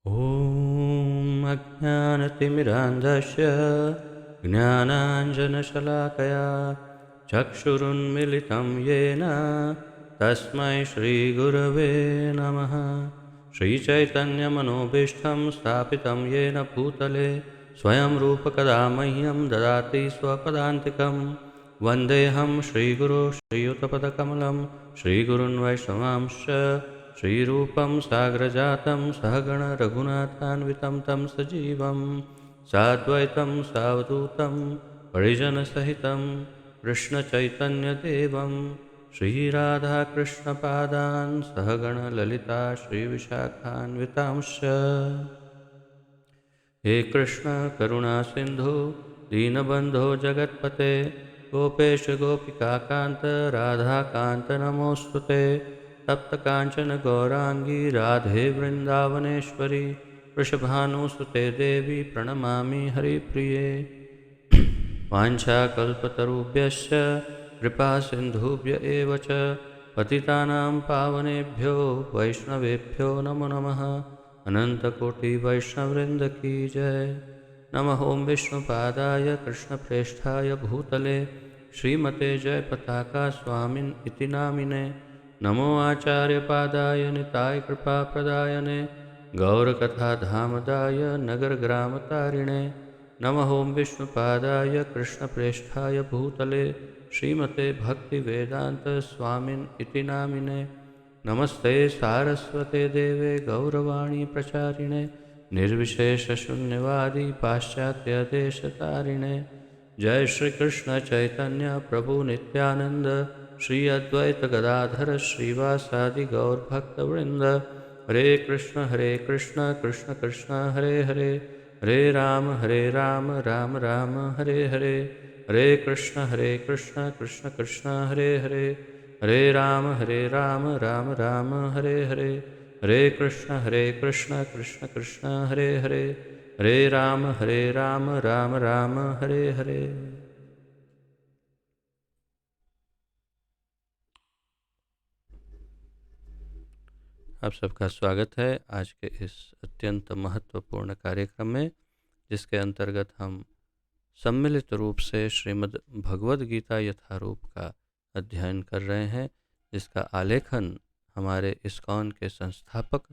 ॐ अज्ञानतिमिरान्धस्य ज्ञानाञ्जनशलाकया चक्षुरुन्मिलितं येन तस्मै श्रीगुरवे नमः। श्रीचैतन्यमनोभीष्टं स्थापितं येन भूतले स्वयं रूपकदा मह्यं ददाति स्वपदान्तिकं। वन्देऽहं श्रीगुरो श्रीयुतपदकमलं श्रीगुरुन् वैष्णवांश्च श्रीरूपं साग्रजातं सहगण रघुनाथान्वितं तं सजीवं साद्वैतं सावधूतं परिजनसहितं कृष्णचैतन्यदेवं श्रीराधाकृष्णपादान् सहगण ललिता श्रीविशाखान्वितांश्च। हे कृष्ण करुणा सिंधु दीनबंधो जगत्पते गोपेश गोपिकाकांत राधाकांत नमोस्तुते। तप्त कांचन गौरांगी राधे वृंदावनेश्वरी वृषभानुसुते देवी प्रणमामि हरिप्रिये। वाञ्छाकल्पतरुभ्यश्च कृपासिन्धुभ्य एव च पतितानां पावनेभ्यो वैष्णवेभ्यो नमो नमः। अनन्तकोटिवैष्णववृन्द की जय। नमः ओं विष्णुपादाय कृष्णप्रेष्ठाय भूतले श्रीमते जयपताका स्वामिन् इति नामिने। नमो आचार्यपादाय निताय कृपाप्रदायने गौरकथाधामदाय नगरग्रामतारिणे। नमः ओं विष्णुपादाय कृष्णप्रेष्ठाय भूतले श्रीमते भक्तिवेदांत स्वामिन् इति नामिने। नमस्ते सारस्वते देवे गौरवाणी प्रचारिणे निर्विशेषशून्यवादी पाश्चात्यदेशतारिणे। जय श्री कृष्ण चैतन्य प्रभु नित्यानंद श्री अद्वैत गदाधर श्रीवासादि गौरभक्तवृंद। हरे कृष्ण कृष्ण कृष्ण हरे हरे हरे राम राम राम हरे हरे। हरे कृष्ण कृष्ण कृष्ण हरे हरे हरे राम राम राम हरे हरे। हरे कृष्ण कृष्ण कृष्ण हरे हरे हरे राम राम राम हरे हरे। आप सबका स्वागत है आज के इस अत्यंत महत्वपूर्ण कार्यक्रम में, जिसके अंतर्गत हम सम्मिलित रूप से श्रीमद् भगवद गीता यथारूप का अध्ययन कर रहे हैं, जिसका आलेखन हमारे इस्कॉन के संस्थापक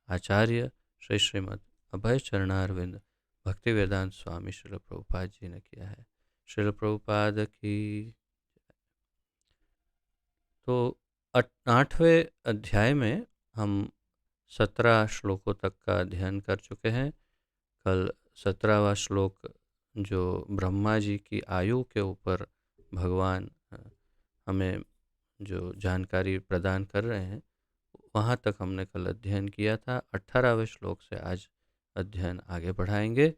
आचार्य श्री श्रीमद् अभय चरणारविंद भक्तिवेदांत स्वामी श्रील प्रभुपाद जी ने किया है। श्रील प्रभुपाद की। तो 8वें अध्याय में हम 17 श्लोकों तक का अध्ययन कर चुके हैं। कल 17वां श्लोक जो ब्रह्मा जी की आयु के ऊपर भगवान हमें जो जानकारी प्रदान कर रहे हैं, वहाँ तक हमने कल अध्ययन किया था। 18वें श्लोक से आज अध्ययन आगे बढ़ाएंगे।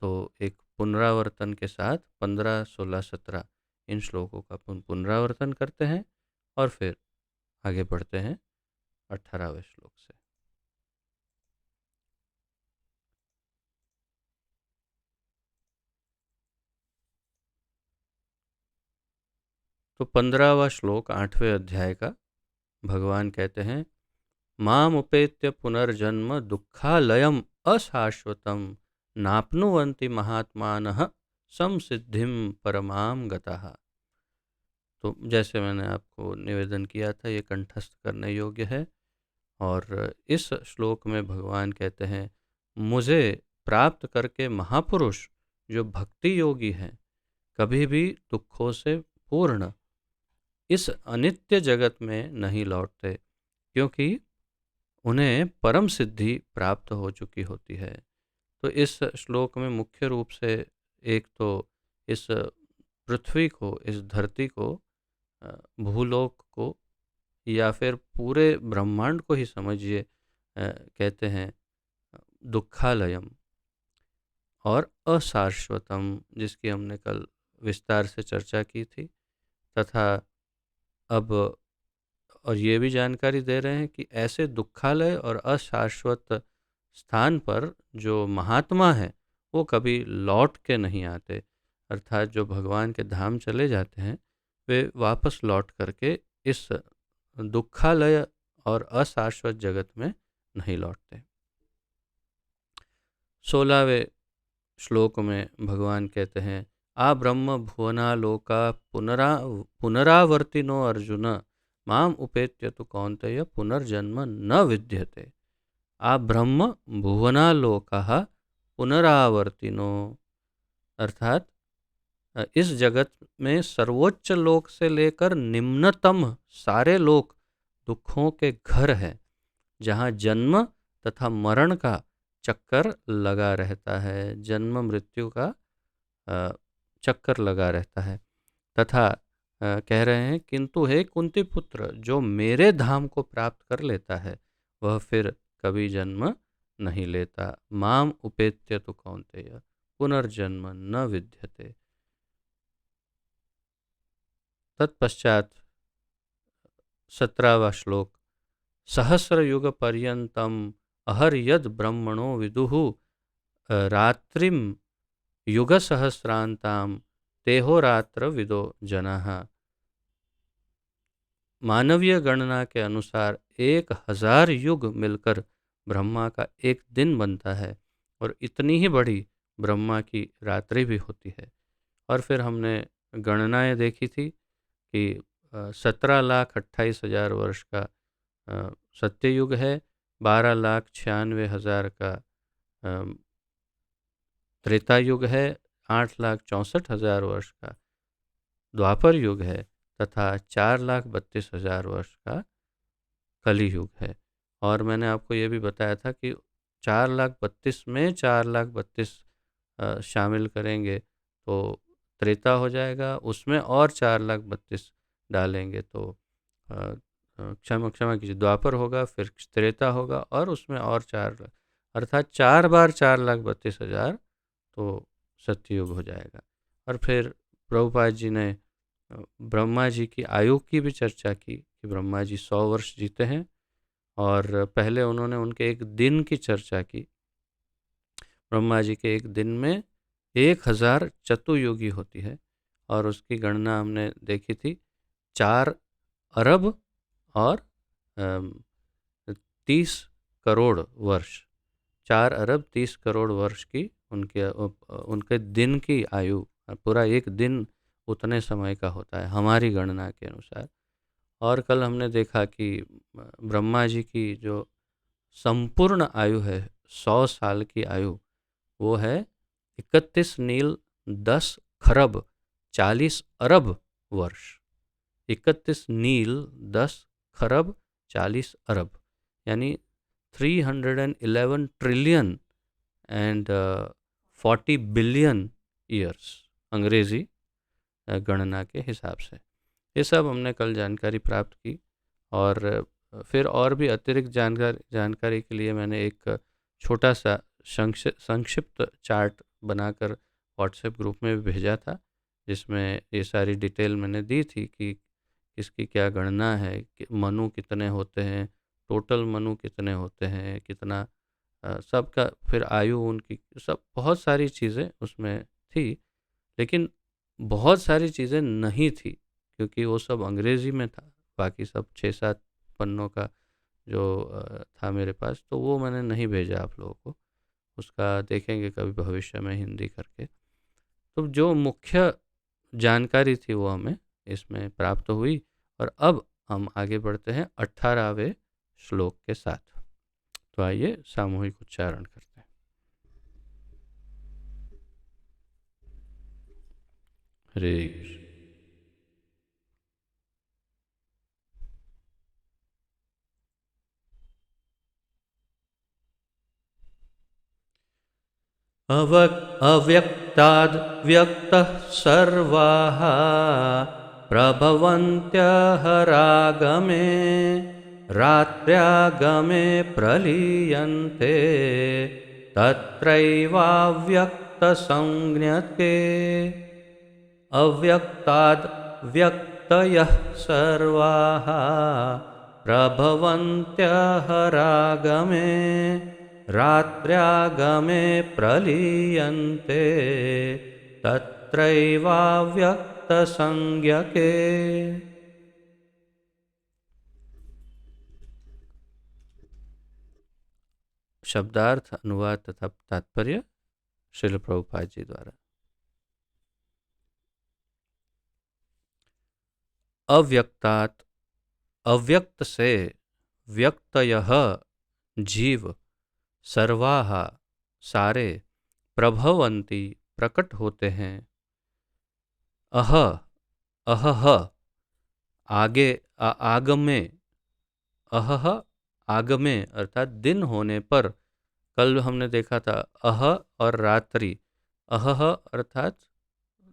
तो एक पुनरावर्तन के साथ 15, 16, 17 इन श्लोकों का पुनरावर्तन करते हैं और फिर आगे बढ़ते हैं 18वें श्लोक से। तो 15वां श्लोक 8वें अध्याय का भगवान कहते हैं, माम उपेत्य पुनर्जन्म दुःखालयम अशाश्वतम नाप्नुवन्ति महात्मानः संसिद्धिम परमाम गतः। तो जैसे मैंने आपको निवेदन किया था, ये कंठस्थ करने योग्य है। और इस श्लोक में भगवान कहते हैं, मुझे प्राप्त करके महापुरुष जो भक्ति योगी हैं कभी भी दुखों से पूर्ण इस अनित्य जगत में नहीं लौटते, क्योंकि उन्हें परम सिद्धि प्राप्त हो चुकी होती है। तो इस श्लोक में मुख्य रूप से एक तो इस पृथ्वी को, इस धरती को, भूलोक को या फिर पूरे ब्रह्मांड को ही समझिए, कहते हैं दुःखालयम और अशाश्वतम, जिसकी हमने कल विस्तार से चर्चा की थी। तथा अब और ये भी जानकारी दे रहे हैं कि ऐसे दुःखालय और अशाश्वत स्थान पर जो महात्मा है वो कभी लौट के नहीं आते, अर्थात जो भगवान के धाम चले जाते हैं वे वापस लौट करके इस दुःखालय और अशाश्वत जगत में नहीं लौटते। 16वें श्लोक में भगवान कहते हैं, आ ब्रह्म भुवनालोका पुनरावर्तिनो अर्जुन माम उपेत्य तो कौन्तेय पुनर्जन्म न विद्यते। आ ब्रह्म भुवनालोकः पुनरावर्तिनो, अर्थात इस जगत में सर्वोच्च लोक से लेकर निम्नतम सारे लोक दुखों के घर हैं, जहाँ जन्म तथा मरण का चक्कर लगा रहता है, जन्म मृत्यु का चक्कर लगा रहता है। तथा कह रहे हैं, किंतु हे कुंती पुत्र, जो मेरे धाम को प्राप्त कर लेता है वह फिर कभी जन्म नहीं लेता। माम उपेत्य तो कौन्तेय पुनर्जन्म न विद्यते। तत्पश्चात 17वां श्लोक, सहस्र युग पर्यंतम अहर्यद ब्रह्मणो विदुः रात्रिम युग सहस्रांताम तेहो रात्र विदो जनाः। मानवीय गणना के अनुसार 1000 युग मिलकर ब्रह्मा का एक दिन बनता है, और इतनी ही बड़ी ब्रह्मा की रात्रि भी होती है। और फिर हमने गणनाएं देखी थी कि 17,28,000 वर्ष का सत्ययुग है, 12,96,000 का त्रेता युग है, 8,64,000 वर्ष का द्वापर युग है, तथा 4,32,000 वर्ष का कली युग है। और मैंने आपको ये भी बताया था कि 4,32,000 में 4,32,000 शामिल करेंगे तो त्रेता हो जाएगा, उसमें और 4,32,000 डालेंगे तो क्षमा कीजिए, द्वापर होगा, फिर त्रेता होगा, और उसमें और 4, अर्थात 4 बार 4,32,000 तो सत्ययुग हो जाएगा। और फिर प्रभुपाद जी ने ब्रह्मा जी की आयु की भी चर्चा की कि ब्रह्मा जी 100 वर्ष जीते हैं, और पहले उन्होंने उनके एक दिन की चर्चा की। ब्रह्मा जी के एक दिन में 1000 चतुर्युगी होती है, और उसकी गणना हमने देखी थी 4 अरब और 30 करोड़ वर्ष, 4 अरब 30 करोड़ वर्ष की उनके दिन की आयु, पूरा एक दिन उतने समय का होता है हमारी गणना के अनुसार। और कल हमने देखा कि ब्रह्मा जी की जो संपूर्ण आयु है, 100 साल की आयु, वो है 31 नील 10 खरब 40 अरब वर्ष। 31 नील 10 खरब 40 अरब, यानी 311 ट्रिलियन एंड 40 बिलियन ईयर्स अंग्रेजी गणना के हिसाब से। ये सब हमने कल जानकारी प्राप्त की। और फिर और भी अतिरिक्त जानकारी के लिए मैंने एक छोटा सा संक्षिप्त चार्ट बनाकर व्हाट्सएप ग्रुप में भी भेजा था, जिसमें ये सारी डिटेल मैंने दी थी कि किसकी क्या गणना है, कि मनु कितने होते हैं, टोटल मनु कितने होते हैं, कितना सबका, फिर आयु उनकी, सब बहुत सारी चीज़ें उसमें थी। लेकिन बहुत सारी चीज़ें नहीं थी क्योंकि वो सब अंग्रेज़ी में था, बाकी सब 6-7 पन्नों का जो था मेरे पास, तो वो मैंने नहीं भेजा आप लोगों को। उसका देखेंगे कभी भविष्य में हिंदी करके। तो जो मुख्य जानकारी थी वो हमें इसमें प्राप्त हुई। और अब हम आगे बढ़ते हैं 18वें श्लोक के साथ। तो आइए सामूहिक उच्चारण करते हैं। हरे कृष्ण। अव्यक्ताद् व्यक्तः सर्वाः प्रभवन्त्यहरागमे रात्र्यागमे प्रलीयन्ते तत्रैवाव्यक्तसंज्ञके। अव्यक्ताद् व्यक्तयः सर्वाः प्रभवन्त्यहरागमे रात्र्यागमे प्रलीयन्ते तत्रैवाव्यक्तसंज्ञके। शब्दार्थ, अनुवाद तथा तात्पर्य श्रील प्रभुपाद जी द्वारा। अव्यक्तात्, अव्यक्त से व्यक्तयः जीव सर्वाः सारे प्रभवन्ति प्रकट होते हैं। अह, अहह आगे, आगमे, अहह आगमे अर्थात दिन होने पर। कल हमने देखा था अह और रात्रि, अहह अर्थात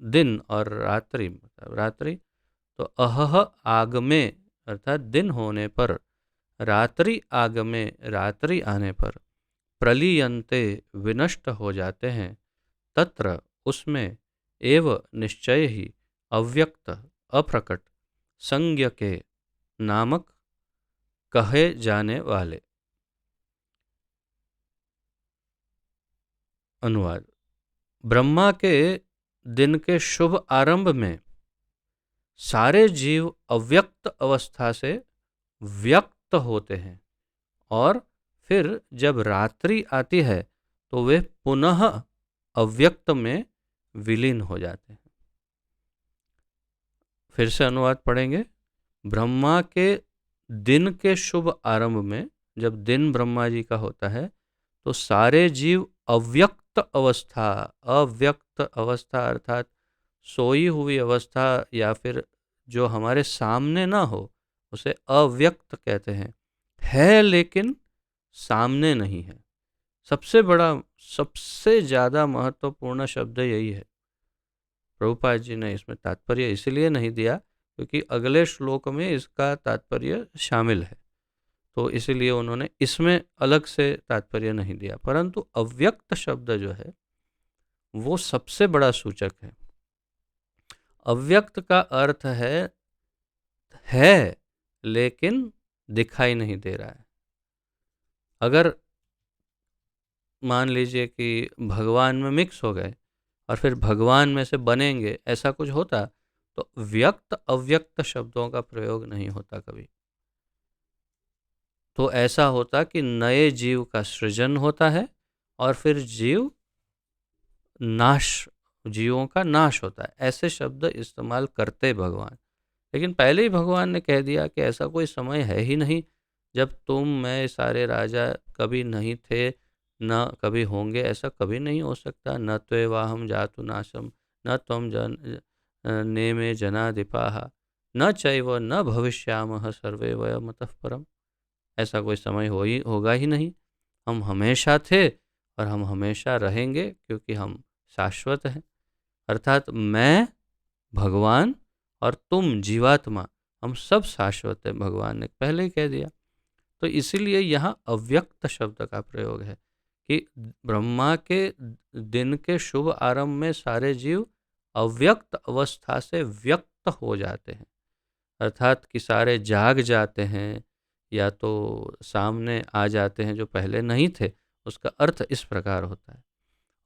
दिन और रात्रि मतलब रात्रि, तो अहह आगमे अर्थात दिन होने पर, रात्रि आगमे रात्रि आने पर, प्रलीयन्ते विनष्ट हो जाते हैं, तत्र उसमें, एव निश्चय ही, अव्यक्त अप्रकट, संज्ञ के नामक कहे जाने वाले। अनुवाद। ब्रह्मा के दिन के शुभ आरंभ में सारे जीव अव्यक्त अवस्था से व्यक्त होते हैं और फिर जब रात्रि आती है तो वे पुनः अव्यक्त में विलीन हो जाते हैं। फिर से अनुवाद पढ़ेंगे। ब्रह्मा के दिन के शुभ आरंभ में, जब दिन ब्रह्मा जी का होता है तो सारे जीव अव्यक्त अवस्था, अव्यक्त अवस्था अर्थात सोई हुई अवस्था या फिर जो हमारे सामने ना हो उसे अव्यक्त कहते हैं। है लेकिन सामने नहीं है। सबसे बड़ा, सबसे ज़्यादा महत्वपूर्ण शब्द यही है। प्रभुपाद जी ने इसमें तात्पर्य इसलिए नहीं दिया क्योंकि अगले श्लोक में इसका तात्पर्य शामिल है, तो इसलिए उन्होंने इसमें अलग से तात्पर्य नहीं दिया। परंतु अव्यक्त शब्द जो है वो सबसे बड़ा सूचक है। अव्यक्त का अर्थ है लेकिन दिखाई नहीं दे रहा है। अगर मान लीजिए कि भगवान में मिक्स हो गए और फिर भगवान में से बनेंगे, ऐसा कुछ होता तो व्यक्त अव्यक्त शब्दों का प्रयोग नहीं होता कभी। तो ऐसा होता कि नए जीव का सृजन होता है और फिर जीवों का नाश होता है। ऐसे शब्द इस्तेमाल करते भगवान, लेकिन पहले ही भगवान ने कह दिया कि ऐसा कोई समय है ही नहीं जब तुम मैं सारे राजा कभी नहीं थे, न कभी होंगे, ऐसा कभी नहीं हो सकता। न त्वेवाहम जातु नाशम न त्वम नेमे जनाधिपाः न चैव न भविष्यामः सर्वे वयमतः परम। ऐसा कोई समय होगा ही नहीं। हम हमेशा थे और हम हमेशा रहेंगे क्योंकि हम शाश्वत हैं। अर्थात मैं, भगवान और तुम जीवात्मा, हम सब शाश्वत है, भगवान ने पहले ही कह दिया। तो इसीलिए यहाँ अव्यक्त शब्द का प्रयोग है कि ब्रह्मा के दिन के शुभ आरंभ में सारे जीव अव्यक्त अवस्था से व्यक्त हो जाते हैं, अर्थात कि सारे जाग जाते हैं या तो सामने आ जाते हैं जो पहले नहीं थे। उसका अर्थ इस प्रकार होता है।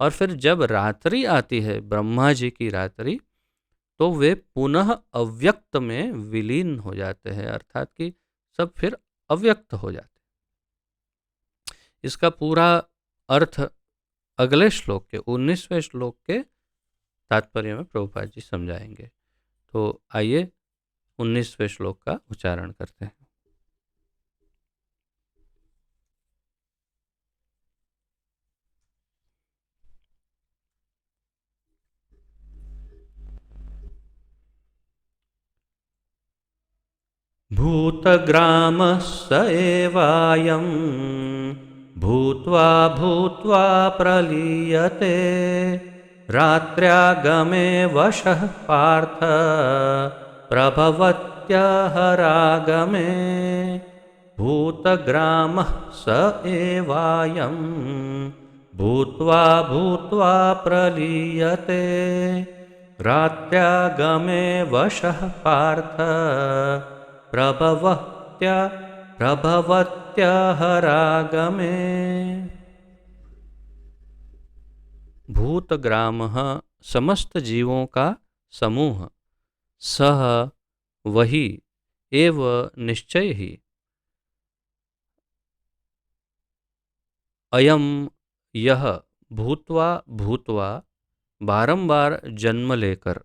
और फिर जब रात्रि आती है, ब्रह्मा जी की रात्रि, तो वे पुनः अव्यक्त में विलीन हो जाते हैं, अर्थात कि सब फिर अव्यक्त हो जाते हैं। इसका पूरा अर्थ अगले श्लोक के 19वें श्लोक के तात्पर्य में प्रभुपाद जी समझाएंगे। तो आइए 19वें श्लोक का उच्चारण करते हैं। भूतग्रामः स एवायं भूत्वा भूत्वा प्रलीयते रात्र्यागमे वशः पार्थ प्रभवत्यहरागमे। भूतग्रामः स एवायं भूत्वा भूत्वा प्रलीयते रात्र्यागमे वशः पार्थ प्रभवत्यहरागमे। भूतग्रामः समस्त जीवों का समूह, सह वही, एव निश्चय ही, अयम यह भूत्वा भूत्वा बारंबार जन्म लेकर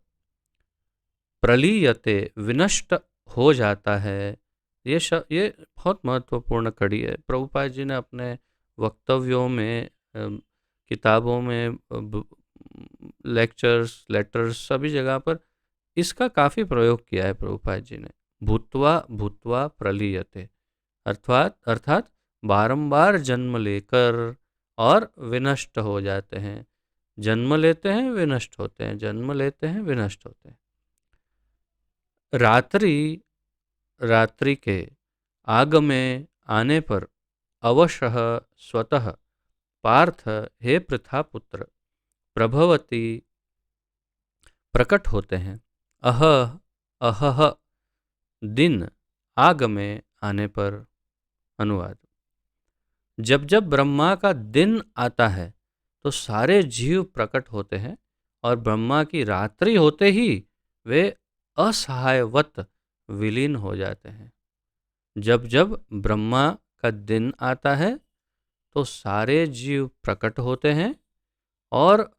प्रलीयते विनष्ट हो जाता है। ये बहुत महत्वपूर्ण कड़ी है। प्रभुपाद जी ने अपने वक्तव्यों में, किताबों में, लेक्चर्स, लेटर्स, सभी जगह पर इसका काफ़ी प्रयोग किया है प्रभुपाद जी ने। भूत्वा भूत्वा प्रलीयते, अर्थात बारंबार जन्म लेकर और विनष्ट हो जाते हैं। जन्म लेते हैं, विनष्ट होते हैं, जन्म लेते हैं, विनष्ट होते हैं। रात्रि के आगमे आने पर अवशः स्वतः पार्थ हे पृथापुत्र प्रभवती प्रकट होते हैं। अह अहह दिन आगमे आने पर। अनुवाद: जब जब ब्रह्मा का दिन आता है तो सारे जीव प्रकट होते हैं, और ब्रह्मा की रात्रि होते ही वे असहायवत विलीन हो जाते हैं। जब जब ब्रह्मा का दिन आता है तो सारे जीव प्रकट होते हैं, और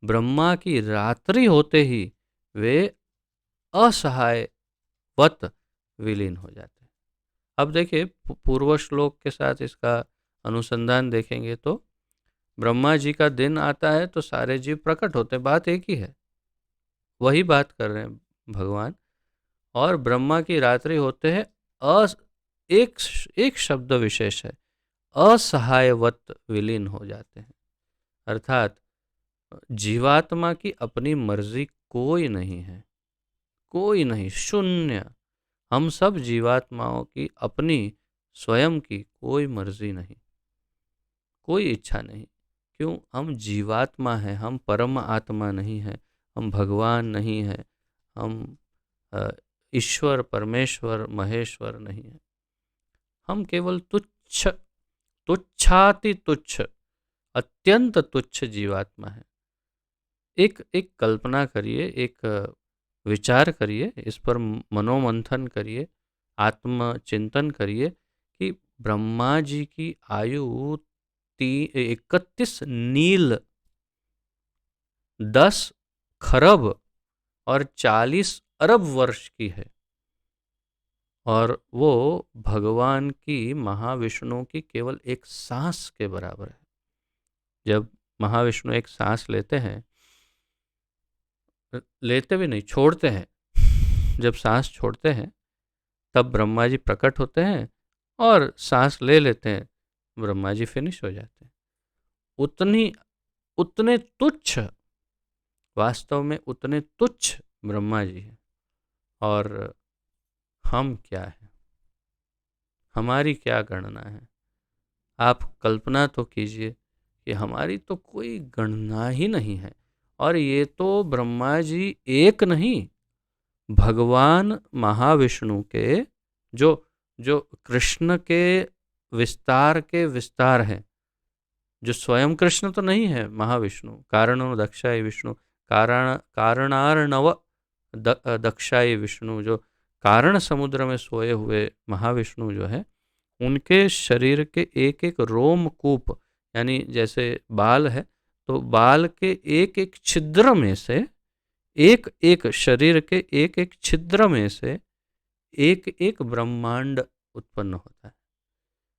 ब्रह्मा की रात्रि होते ही वे असहायवत विलीन हो जाते हैं। अब देखिए, पूर्व श्लोक के साथ इसका अनुसंधान देखेंगे तो ब्रह्मा जी का दिन आता है तो सारे जीव प्रकट होते हैं, बात एक ही है, वही बात कर रहे हैं भगवान। और ब्रह्मा की रात्रि होते हैं, अस एक एक शब्द विशेष है, असहायवत विलीन हो जाते हैं। अर्थात जीवात्मा की अपनी मर्जी कोई नहीं है, कोई नहीं, शून्य। हम सब जीवात्माओं की अपनी स्वयं की कोई मर्जी नहीं, कोई इच्छा नहीं। क्यों? हम जीवात्मा हैं, हम परम आत्मा नहीं हैं, हम भगवान नहीं हैं, हम ईश्वर, परमेश्वर, महेश्वर नहीं हैं। हम केवल तुच्छ, तुच्छाति तुच्छ, अत्यंत तुच्छ जीवात्मा है। एक एक कल्पना करिए, एक विचार करिए, इस पर मनोमंथन करिए, आत्मचिंतन करिए कि ब्रह्मा जी की आयु 31 नील, 10 खरब और 40 अरब वर्ष की है, और वो भगवान की, महाविष्णु की केवल एक सांस के बराबर है। जब महाविष्णु एक सांस लेते हैं, लेते भी नहीं, छोड़ते हैं, जब सांस छोड़ते हैं तब ब्रह्मा जी प्रकट होते हैं, और सांस ले लेते हैं, ब्रह्मा जी फिनिश हो जाते हैं। उतने तुच्छ, वास्तव में उतने तुच्छ ब्रह्मा जी हैं, और हम क्या हैं, हमारी क्या गणना है। आप कल्पना तो कीजिए कि हमारी तो कोई गणना ही नहीं है। और ये तो ब्रह्मा जी एक नहीं, भगवान महाविष्णु के, जो जो कृष्ण के विस्तार हैं, जो स्वयं कृष्ण तो नहीं है महाविष्णु, कारणो दक्षाय विष्णु, कारणार्णव दक्षाय विष्णु, जो कारण समुद्र में सोए हुए महाविष्णु जो है, उनके शरीर के एक एक रोमकूप, यानी जैसे बाल है, तो बाल के एक एक छिद्र में से, एक एक शरीर के एक एक छिद्र में से एक एक ब्रह्मांड उत्पन्न होता है।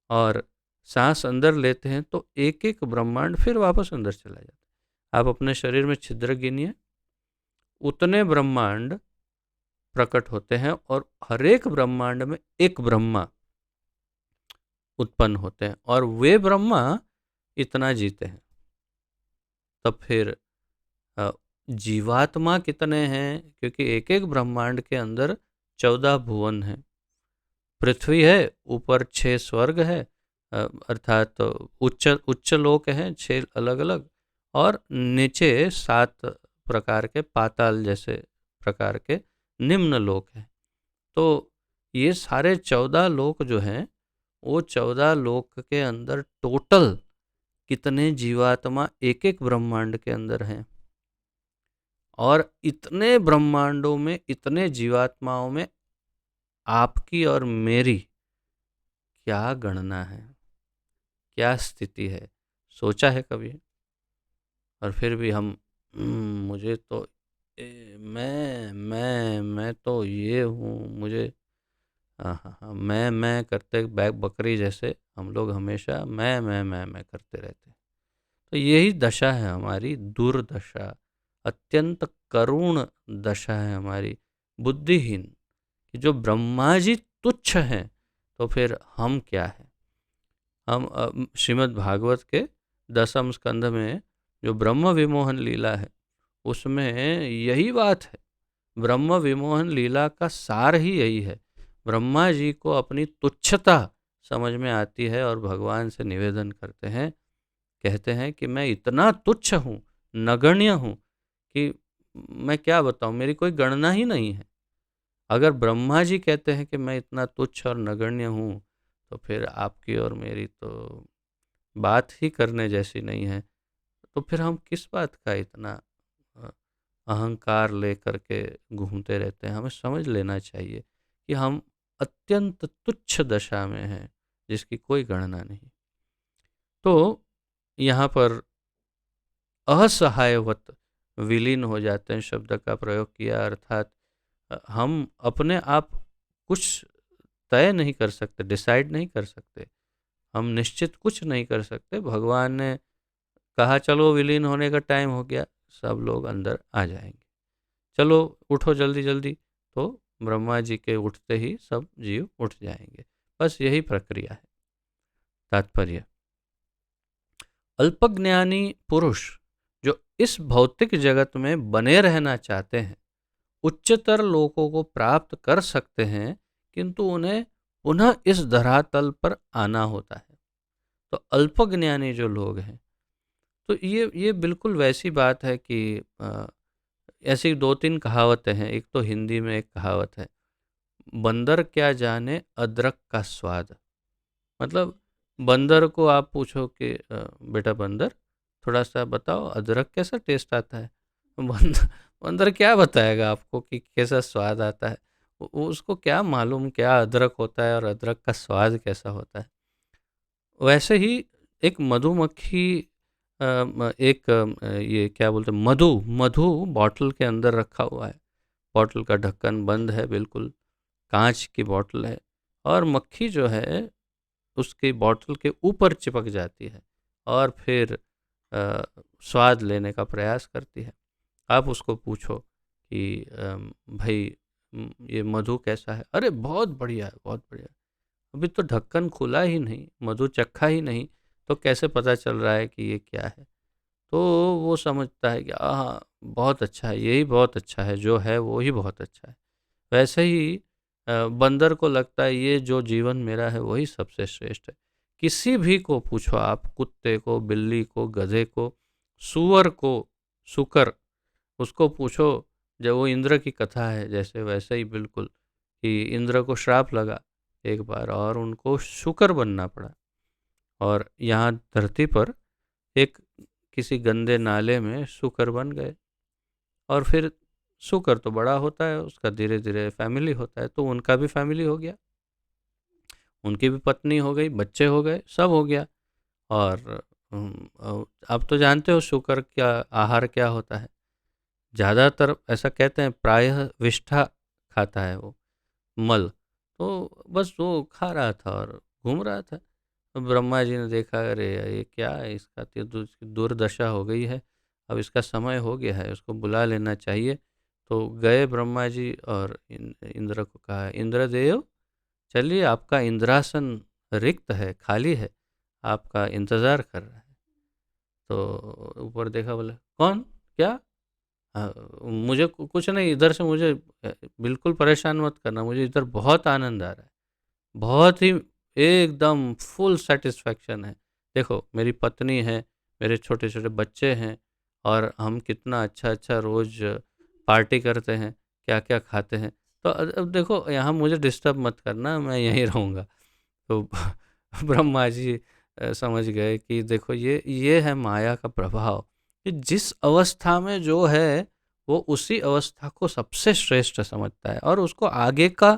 और सांस अंदर लेते हैं तो एक एक ब्रह्मांड फिर वापस अंदर चला जाता है। आप अपने शरीर में छिद्र गिनिए, उतने ब्रह्मांड प्रकट होते हैं, और हर एक ब्रह्मांड में एक ब्रह्मा उत्पन्न होते हैं, और वे ब्रह्मा इतना जीते हैं। तब फिर जीवात्मा कितने हैं? क्योंकि एक एक ब्रह्मांड के अंदर 14 भुवन हैं। पृथ्वी है, ऊपर 6 स्वर्ग है, अर्थात उच्च उच्च लोक हैं 6 अलग अलग, और नीचे 7 प्रकार के पाताल जैसे प्रकार के निम्न लोक हैं। तो ये सारे 14 लोक जो हैं, वो 14 लोक के अंदर टोटल कितने जीवात्मा एक एक ब्रह्मांड के अंदर हैं। और इतने ब्रह्मांडों में, इतने जीवात्माओं में आपकी और मेरी क्या गणना है, क्या स्थिति है। सोचा है कभी? और फिर भी हम मुझे तो मैं तो ये हूँ, मुझे हाँ हाँ हाँ, मैं करते बैग बकरी जैसे हम लोग हमेशा मैं करते रहते हैं। तो यही दशा है हमारी, दुर्दशा, अत्यंत करुण दशा है हमारी, बुद्धिहीन, कि जो ब्रह्मा जी तुच्छ हैं तो फिर हम क्या है। हम श्रीमद् भागवत के 10वें स्कंध में जो ब्रह्म विमोहन लीला है उसमें यही बात है। ब्रह्म विमोहन लीला का सार ही यही है। ब्रह्मा जी को अपनी तुच्छता समझ में आती है और भगवान से निवेदन करते हैं, कहते हैं कि मैं इतना तुच्छ हूँ, नगण्य हूँ कि मैं क्या बताऊँ, मेरी कोई गणना ही नहीं है। अगर ब्रह्मा जी कहते हैं कि मैं इतना तुच्छ और नगण्य हूँ, तो फिर आपकी और मेरी तो बात ही करने जैसी नहीं है। तो फिर हम किस बात का इतना अ, अहंकार लेकर के घूमते रहते हैं। हमें समझ लेना चाहिए कि हम अत्यंत तुच्छ दशा में हैं, जिसकी कोई गणना नहीं। तो यहाँ पर असहायवत विलीन हो जाते हैं शब्द का प्रयोग किया, अर्थात हम अपने आप कुछ तय नहीं कर सकते, डिसाइड नहीं कर सकते, हम निश्चित कुछ नहीं कर सकते। भगवान ने कहा चलो विलीन होने का टाइम हो गया, सब लोग अंदर आ जाएंगे, चलो उठो जल्दी जल्दी। तो ब्रह्मा जी के उठते ही सब जीव उठ जाएंगे। बस यही प्रक्रिया है। तात्पर्य, अल्पज्ञानी पुरुष जो इस भौतिक जगत में बने रहना चाहते हैं, उच्चतर लोकों को प्राप्त कर सकते हैं, किंतु उन्हें पुनः इस धरातल पर आना होता है। तो अल्पज्ञानी जो लोग हैं, तो ये बिल्कुल वैसी बात है कि ऐसी दो तीन कहावतें हैं। एक तो हिंदी में एक कहावत है, बंदर क्या जाने अदरक का स्वाद। मतलब बंदर को आप पूछो कि बेटा बंदर, थोड़ा सा बताओ अदरक कैसा टेस्ट आता है। बंदर बंदर क्या बताएगा आपको कि कैसा स्वाद आता है। उसको क्या मालूम क्या अदरक होता है और अदरक का स्वाद कैसा होता है। वैसे ही एक मधुमक्खी एक ये क्या बोलते हैं, मधु मधु बॉटल के अंदर रखा हुआ है। बॉटल का ढक्कन बंद है, बिल्कुल कांच की बॉटल है, और मक्खी जो है उसकी बॉटल के ऊपर चिपक जाती है और फिर स्वाद लेने का प्रयास करती है। आप उसको पूछो कि भाई ये मधु कैसा है, अरे बहुत बढ़िया है, बहुत बढ़िया है। अभी तो ढक्कन खुला ही नहीं, मधु चखा ही नहीं, तो कैसे पता चल रहा है कि ये क्या है। तो वो समझता है कि हाँ बहुत अच्छा है, यही बहुत अच्छा है, जो है वो ही बहुत अच्छा है। वैसे ही बंदर को लगता है ये जो जीवन मेरा है वही सबसे श्रेष्ठ है। किसी भी को पूछो आप, कुत्ते को, बिल्ली को, गधे को, सूअर को, सुकर, उसको पूछो। जब वो इंद्र की कथा है जैसे, वैसे ही बिल्कुल, कि इंद्र को श्राप लगा एक बार और उनको शुकर बनना पड़ा, और यहाँ धरती पर एक किसी गंदे नाले में शुकर बन गए। और फिर शुकर तो बड़ा होता है, उसका धीरे धीरे फैमिली होता है, तो उनका भी फैमिली हो गया, उनकी भी पत्नी हो गई, बच्चे हो गए, सब हो गया। और आप तो जानते हो शुकर क्या आहार क्या होता है। ज़्यादातर ऐसा कहते हैं प्रायः विष्ठा खाता है वो, मल। तो बस वो खा रहा था और घूम रहा था। तो ब्रह्मा जी ने देखा, अरे ये क्या है, इसका तो दुर्दशा हो गई है, अब इसका समय हो गया है, उसको बुला लेना चाहिए। तो गए ब्रह्मा जी और इंद्र को कहा, इंद्रदेव चलिए, आपका इंद्रासन रिक्त है, खाली है, आपका इंतज़ार कर रहा है। तो ऊपर देखा, बोले कौन, क्या? मुझे कुछ नहीं, इधर से मुझे बिल्कुल परेशान मत करना, मुझे इधर बहुत आनंद आ रहा है, बहुत ही एकदम फुल सेटिस्फैक्शन है। देखो मेरी पत्नी है, मेरे छोटे छोटे बच्चे हैं, और हम कितना अच्छा अच्छा रोज़ पार्टी करते हैं, क्या क्या खाते हैं। तो अब देखो यहाँ मुझे डिस्टर्ब मत करना, मैं यहीं रहूँगा। तो ब्रह्मा जी समझ गए कि देखो ये है माया का प्रभाव, कि जिस अवस्था में जो है वो उसी अवस्था को सबसे श्रेष्ठ समझता है, और उसको आगे का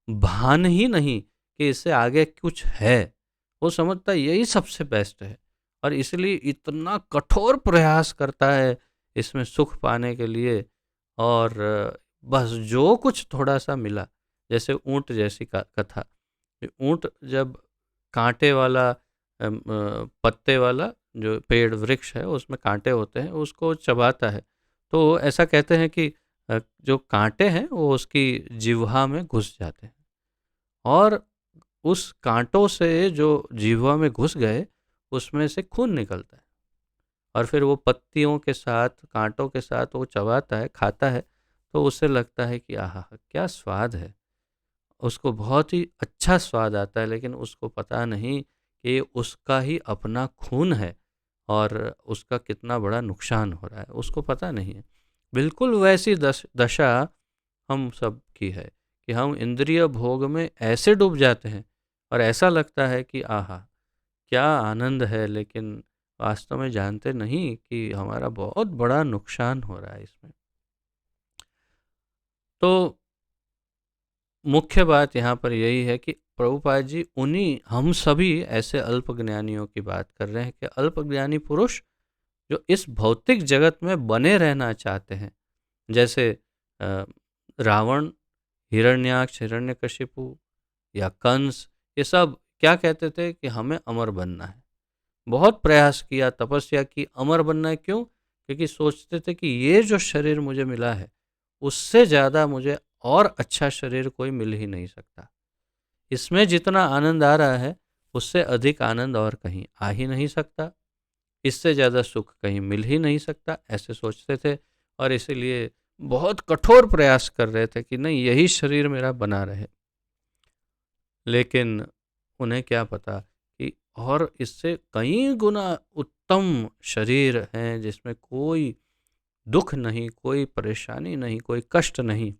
भान ही नहीं कि इससे आगे कुछ है। वो समझता है यही सबसे बेस्ट है, और इसलिए इतना कठोर प्रयास करता है इसमें सुख पाने के लिए। और बस जो कुछ थोड़ा सा मिला, जैसे ऊँट जैसी कथा, ऊँट जब कांटे वाला पत्ते वाला जो पेड़ वृक्ष है उसमें कांटे होते हैं, उसको चबाता है, तो ऐसा कहते हैं कि जो कांटे हैं वो उसकी जिह्वा में घुस जाते हैं, और उस कांटों से जो जिह्वा में घुस गए उसमें से खून निकलता है, और फिर वो पत्तियों के साथ कांटों के साथ वो चबाता है, खाता है, तो उससे लगता है कि आहा क्या स्वाद है। उसको बहुत ही अच्छा स्वाद आता है, लेकिन उसको पता नहीं कि उसका ही अपना खून है और उसका कितना बड़ा नुकसान हो रहा है, उसको पता नहीं है। बिल्कुल वैसी दशा हम सब की है कि हम इंद्रिय भोग में ऐसे डूब जाते हैं और ऐसा लगता है कि आहा क्या आनंद है, लेकिन वास्तव में जानते नहीं कि हमारा बहुत बड़ा नुकसान हो रहा है इसमें। तो मुख्य बात यहाँ पर यही है कि प्रभुपाद जी उन्हीं हम सभी ऐसे अल्पज्ञानियों की बात कर रहे हैं कि अल्पज्ञानी पुरुष जो इस भौतिक जगत में बने रहना चाहते हैं, जैसे अ, रावण, हिरण्याक्ष, हिरण्यकशिपु या कंस, ये सब क्या कहते थे कि हमें अमर बनना है। बहुत प्रयास किया, तपस्या की, अमर बनना है। क्यों? क्योंकि सोचते थे कि ये जो शरीर मुझे मिला है उससे ज़्यादा मुझे और अच्छा शरीर कोई मिल ही नहीं सकता। इसमें जितना आनंद आ रहा है उससे अधिक आनंद और कहीं आ ही नहीं सकता, इससे ज़्यादा सुख कहीं मिल ही नहीं सकता, ऐसे सोचते थे। और इसीलिए बहुत कठोर प्रयास कर रहे थे कि नहीं यही शरीर मेरा बना रहे। लेकिन उन्हें क्या पता कि और इससे कई गुना उत्तम शरीर हैं जिसमें कोई दुख नहीं, कोई परेशानी नहीं, कोई कष्ट नहीं,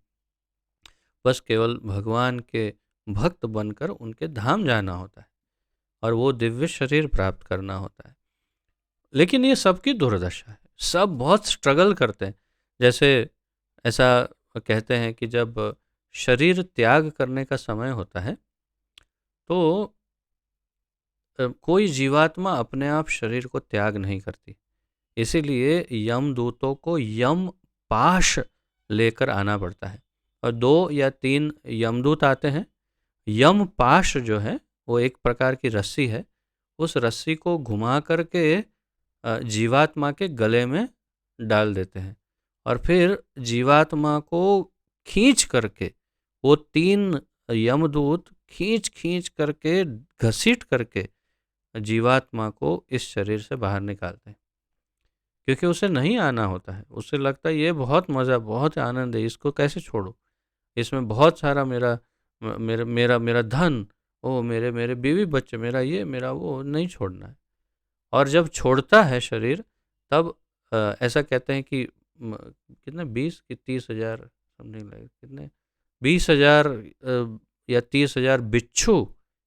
बस केवल भगवान के भक्त बनकर उनके धाम जाना होता है और वो दिव्य शरीर प्राप्त करना होता है। लेकिन ये सबकी दुर्दशा है, सब बहुत स्ट्रगल करते हैं। जैसे ऐसा कहते हैं कि जब शरीर त्याग करने का समय होता है तो कोई जीवात्मा अपने आप शरीर को त्याग नहीं करती, इसीलिए यमदूतों को यम पाश लेकर आना पड़ता है, और 2 या 3 यमदूत आते हैं। यम पाश जो है वो एक प्रकार की रस्सी है, उस रस्सी को घुमा करके जीवात्मा के गले में डाल देते हैं, और फिर जीवात्मा को खींच करके वो 3 यमदूत खींच खींच करके, घसीट करके जीवात्मा को इस शरीर से बाहर निकालते हैं, क्योंकि उसे नहीं आना होता है। उसे लगता है ये बहुत मज़ा, बहुत आनंद है, इसको कैसे छोड़ो, इसमें बहुत सारा मेरा मेरा मेरा मेरा धन, ओ मेरे मेरे बीवी बच्चे, मेरा ये मेरा वो, नहीं छोड़ना है। और जब छोड़ता है शरीर तब ऐसा कहते हैं कि कितने 20 कि 30,000 समथिंग लाइक, कितने 20,000 या 30,000 बिच्छू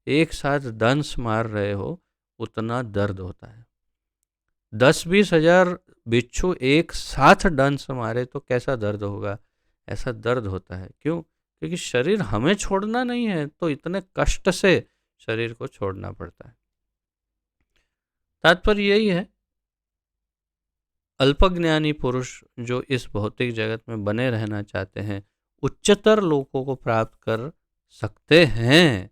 एक साथ दंश मार रहे हो, उतना दर्द होता है। 10-20 हज़ार बिच्छू एक साथ डंस मारे तो कैसा दर्द होगा, ऐसा दर्द होता है। क्यों? क्योंकि शरीर हमें छोड़ना नहीं है, तो इतने कष्ट से शरीर को छोड़ना पड़ता है। तात्पर्य यही है, अल्पज्ञानी पुरुष जो इस भौतिक जगत में बने रहना चाहते हैं, उच्चतर लोकों को प्राप्त कर सकते हैं,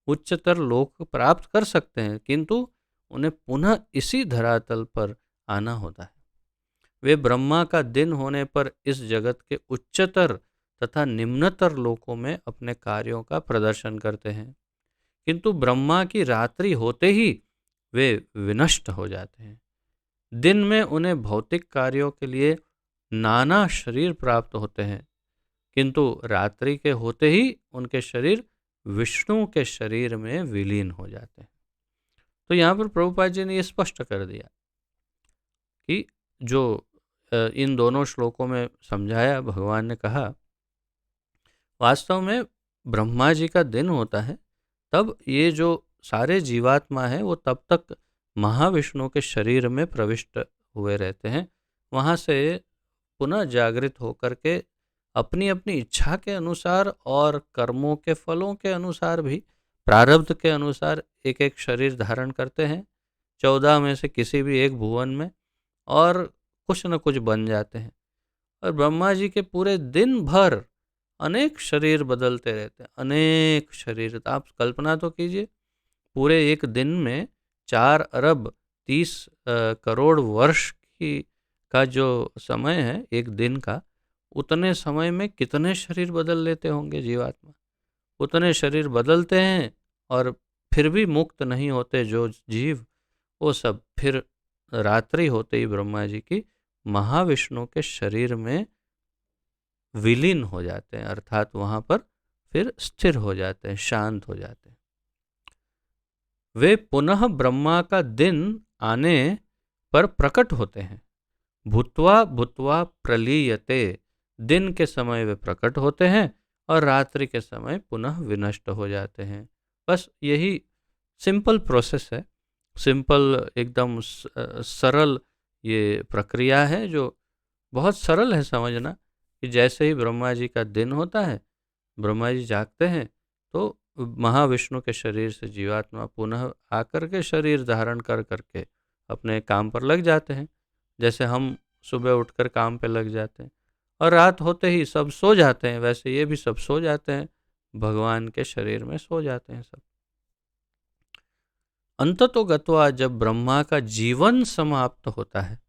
उच्चतर लोक प्राप्त कर सकते हैं, किंतु उन्हें पुनः इसी धरातल पर आना होता है। वे ब्रह्मा का दिन होने पर इस जगत के उच्चतर तथा निम्नतर लोकों में अपने कार्यों का प्रदर्शन करते हैं, किंतु ब्रह्मा की रात्रि होते ही वे विनष्ट हो जाते हैं। दिन में उन्हें भौतिक कार्यों के लिए नाना शरीर प्राप्त होते हैं, किंतु रात्रि के होते ही उनके शरीर विष्णु के शरीर में विलीन हो जाते हैं। तो यहाँ पर प्रभुपाद जी ने ये स्पष्ट कर दिया कि जो इन दोनों श्लोकों में समझाया, भगवान ने कहा वास्तव में ब्रह्मा जी का दिन होता है, तब ये जो सारे जीवात्मा हैं वो तब तक महाविष्णु के शरीर में प्रविष्ट हुए रहते हैं, वहाँ से पुनः जागृत होकर के अपनी अपनी इच्छा के अनुसार और कर्मों के फलों के अनुसार भी, प्रारब्ध के अनुसार एक एक शरीर धारण करते हैं। 14 में से किसी भी एक भुवन में और कुछ न कुछ बन जाते हैं। और ब्रह्मा जी के पूरे दिन भर अनेक शरीर बदलते रहते हैं, अनेक शरीर। तो आप कल्पना तो कीजिए, पूरे एक दिन में 4 अरब 30 करोड़ वर्ष की का जो समय है एक दिन का, उतने समय में कितने शरीर बदल लेते होंगे जीवात्मा। उतने शरीर बदलते हैं और फिर भी मुक्त नहीं होते जो जीव, वो सब फिर रात्रि होते ही ब्रह्मा जी की महाविष्णु के शरीर में विलीन हो जाते हैं, अर्थात वहाँ पर फिर स्थिर हो जाते हैं, शांत हो जाते हैं। वे पुनः ब्रह्मा का दिन आने पर प्रकट होते हैं। भूत्वा भूत्वा प्रलीयते, दिन के समय वे प्रकट होते हैं और रात्रि के समय पुनः विनष्ट हो जाते हैं। बस यही सिंपल प्रोसेस है, सिंपल एकदम सरल ये प्रक्रिया है जो बहुत सरल है समझना। कि जैसे ही ब्रह्मा जी का दिन होता है, ब्रह्मा जी जागते हैं, तो महाविष्णु के शरीर से जीवात्मा पुनः आकर के शरीर धारण कर करके अपने काम पर लग जाते हैं, जैसे हम सुबह उठकर काम पे लग जाते हैं। और रात होते ही सब सो जाते हैं, वैसे ये भी सब सो जाते हैं, भगवान के शरीर में सो जाते हैं सब। अंततोगत्वा जब ब्रह्मा का जीवन समाप्त होता है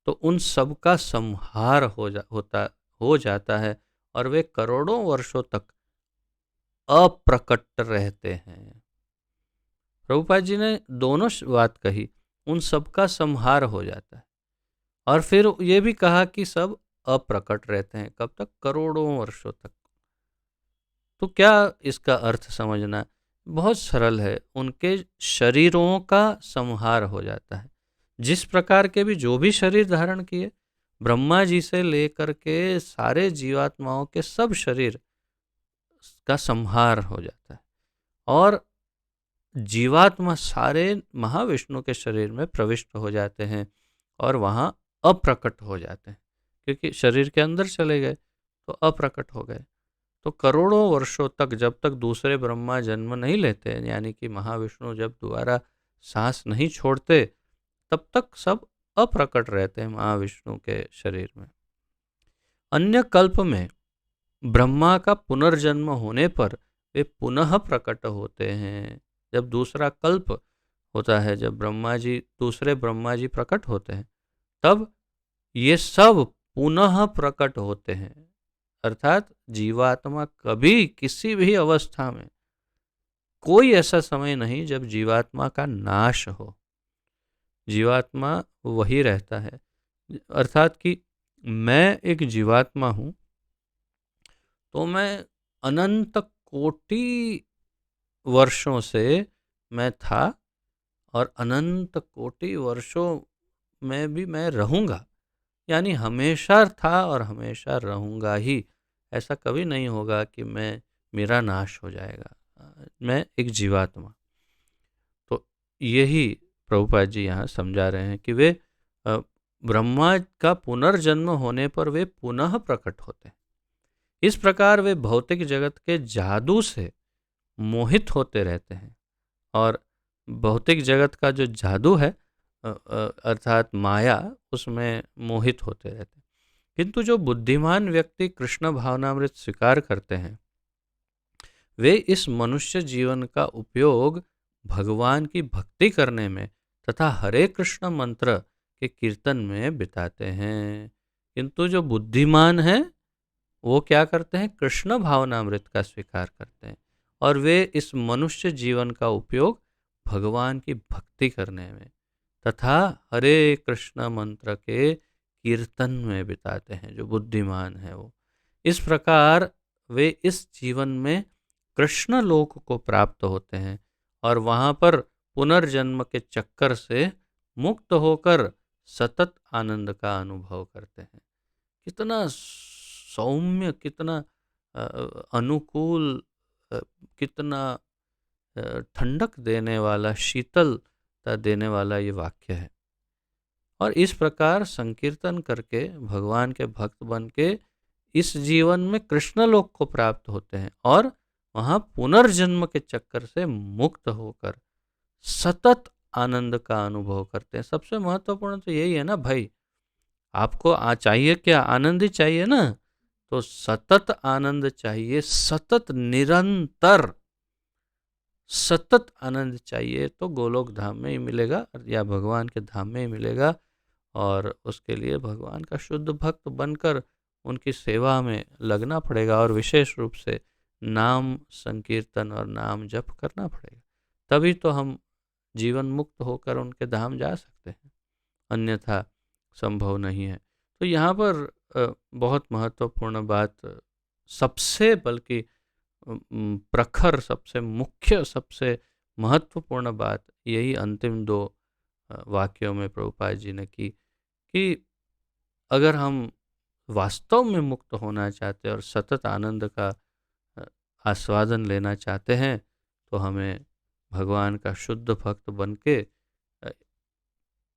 तो उन सब का संहार हो जाता है और वे करोड़ों वर्षों तक अप्रकट रहते हैं। प्रभुपाद जी ने दोनों बात कही, उन सब का संहार हो जाता है और फिर ये भी कहा कि सब अप्रकट रहते हैं। कब तक? करोड़ों वर्षों तक। तो क्या इसका अर्थ समझना बहुत सरल है, उनके शरीरों का संहार हो जाता है। जिस प्रकार के भी जो भी शरीर धारण किए, ब्रह्मा जी से लेकर के सारे जीवात्माओं के सब शरीर का संहार हो जाता है और जीवात्मा सारे महाविष्णु के शरीर में प्रविष्ट हो जाते हैं और वहाँ अप्रकट हो जाते हैं, क्योंकि शरीर के अंदर चले गए तो अप्रकट हो गए। तो करोड़ों वर्षों तक, जब तक दूसरे ब्रह्मा जन्म नहीं लेते, यानी कि महाविष्णु जब दोबारा सांस नहीं छोड़ते, तब तक सब अप्रकट रहते हैं महाविष्णु के शरीर में। अन्य कल्प में ब्रह्मा का पुनर्जन्म होने पर वे पुनः प्रकट होते हैं। जब दूसरा कल्प होता है, जब दूसरे ब्रह्मा जी प्रकट होते हैं, तब ये सब पुनः प्रकट होते हैं। अर्थात जीवात्मा कभी किसी भी अवस्था में, कोई ऐसा समय नहीं जब जीवात्मा का नाश हो। जीवात्मा वही रहता है। अर्थात कि मैं एक जीवात्मा हूँ, तो मैं अनंत कोटि वर्षों से मैं था और अनंत कोटि वर्षों में भी मैं रहूँगा, यानी हमेशा था और हमेशा रहूँगा ही। ऐसा कभी नहीं होगा कि मेरा नाश हो जाएगा। मैं एक जीवात्मा। तो यही प्रभुपाद जी यहाँ समझा रहे हैं कि वे ब्रह्मा का पुनर्जन्म होने पर वे पुनः प्रकट होते हैं। इस प्रकार वे भौतिक जगत के जादू से मोहित होते रहते हैं और भौतिक जगत का जो जादू है अर्थात माया, उसमें मोहित होते रहते हैं। किंतु जो बुद्धिमान व्यक्ति कृष्ण भावनामृत स्वीकार करते हैं, वे इस मनुष्य जीवन का उपयोग भगवान की भक्ति करने में तथा हरे कृष्ण मंत्र के कीर्तन में बिताते हैं। किंतु जो बुद्धिमान हैं, वो क्या करते हैं? कृष्ण भावनामृत का स्वीकार करते हैं और वे इस मनुष्य जीवन का उपयोग भगवान की भक्ति करने में तथा हरे कृष्ण मंत्र के कीर्तन में बिताते हैं। जो बुद्धिमान है वो इस प्रकार वे इस जीवन में कृष्ण लोक को प्राप्त होते हैं और वहाँ पर पुनर्जन्म के चक्कर से मुक्त होकर सतत आनंद का अनुभव करते हैं। कितना सौम्य, कितना अनुकूल, कितना ठंडक देने वाला, शीतलता देने वाला ये वाक्य है। और इस प्रकार संकीर्तन करके भगवान के भक्त बन के इस जीवन में कृष्ण लोक को प्राप्त होते हैं और वहाँ पुनर्जन्म के चक्कर से मुक्त होकर सतत आनंद का अनुभव करते हैं। सबसे महत्वपूर्ण तो यही है ना भाई, आपको चाहिए क्या? आनंद ही चाहिए ना। तो सतत आनंद चाहिए, सतत निरंतर सतत आनंद चाहिए, तो गोलोक धाम में ही मिलेगा या भगवान के धाम में ही मिलेगा। और उसके लिए भगवान का शुद्ध भक्त बनकर उनकी सेवा में लगना पड़ेगा, और विशेष रूप से नाम संकीर्तन और नाम जप करना पड़ेगा। तभी तो हम जीवन मुक्त होकर उनके धाम जा सकते हैं, अन्यथा संभव नहीं है। तो यहाँ पर बहुत महत्वपूर्ण बात, सबसे बल्कि प्रखर, सबसे मुख्य, सबसे महत्वपूर्ण बात यही अंतिम दो वाक्यों में प्रभुपाद जी ने की, कि अगर हम वास्तव में मुक्त होना चाहते हैं और सतत आनंद का अ, आस्वादन लेना चाहते हैं, तो हमें भगवान का शुद्ध भक्त बन के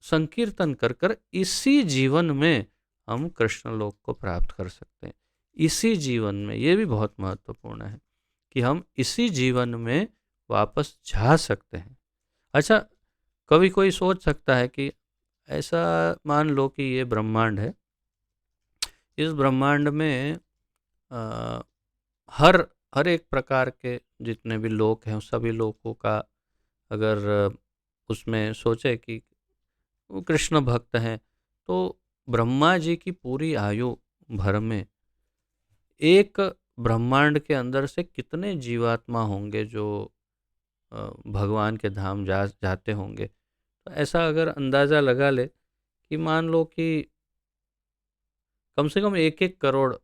संकीर्तन कर कर इसी जीवन में हम कृष्ण लोक को प्राप्त कर सकते हैं। इसी जीवन में, ये भी बहुत महत्वपूर्ण है कि हम इसी जीवन में वापस जा सकते हैं। अच्छा, कभी कोई सोच सकता है कि ऐसा मान लो कि ये ब्रह्मांड है, इस ब्रह्मांड में अ, हर हर एक प्रकार के जितने भी लोक हैं, सभी लोगों का अगर उसमें सोचे कि वो कृष्ण भक्त हैं, तो ब्रह्मा जी की पूरी आयु भर में एक ब्रह्मांड के अंदर से कितने जीवात्मा होंगे जो भगवान के धाम जाते होंगे। तो ऐसा अगर अंदाज़ा लगा ले कि मान लो कि कम से कम 1-1 करोड़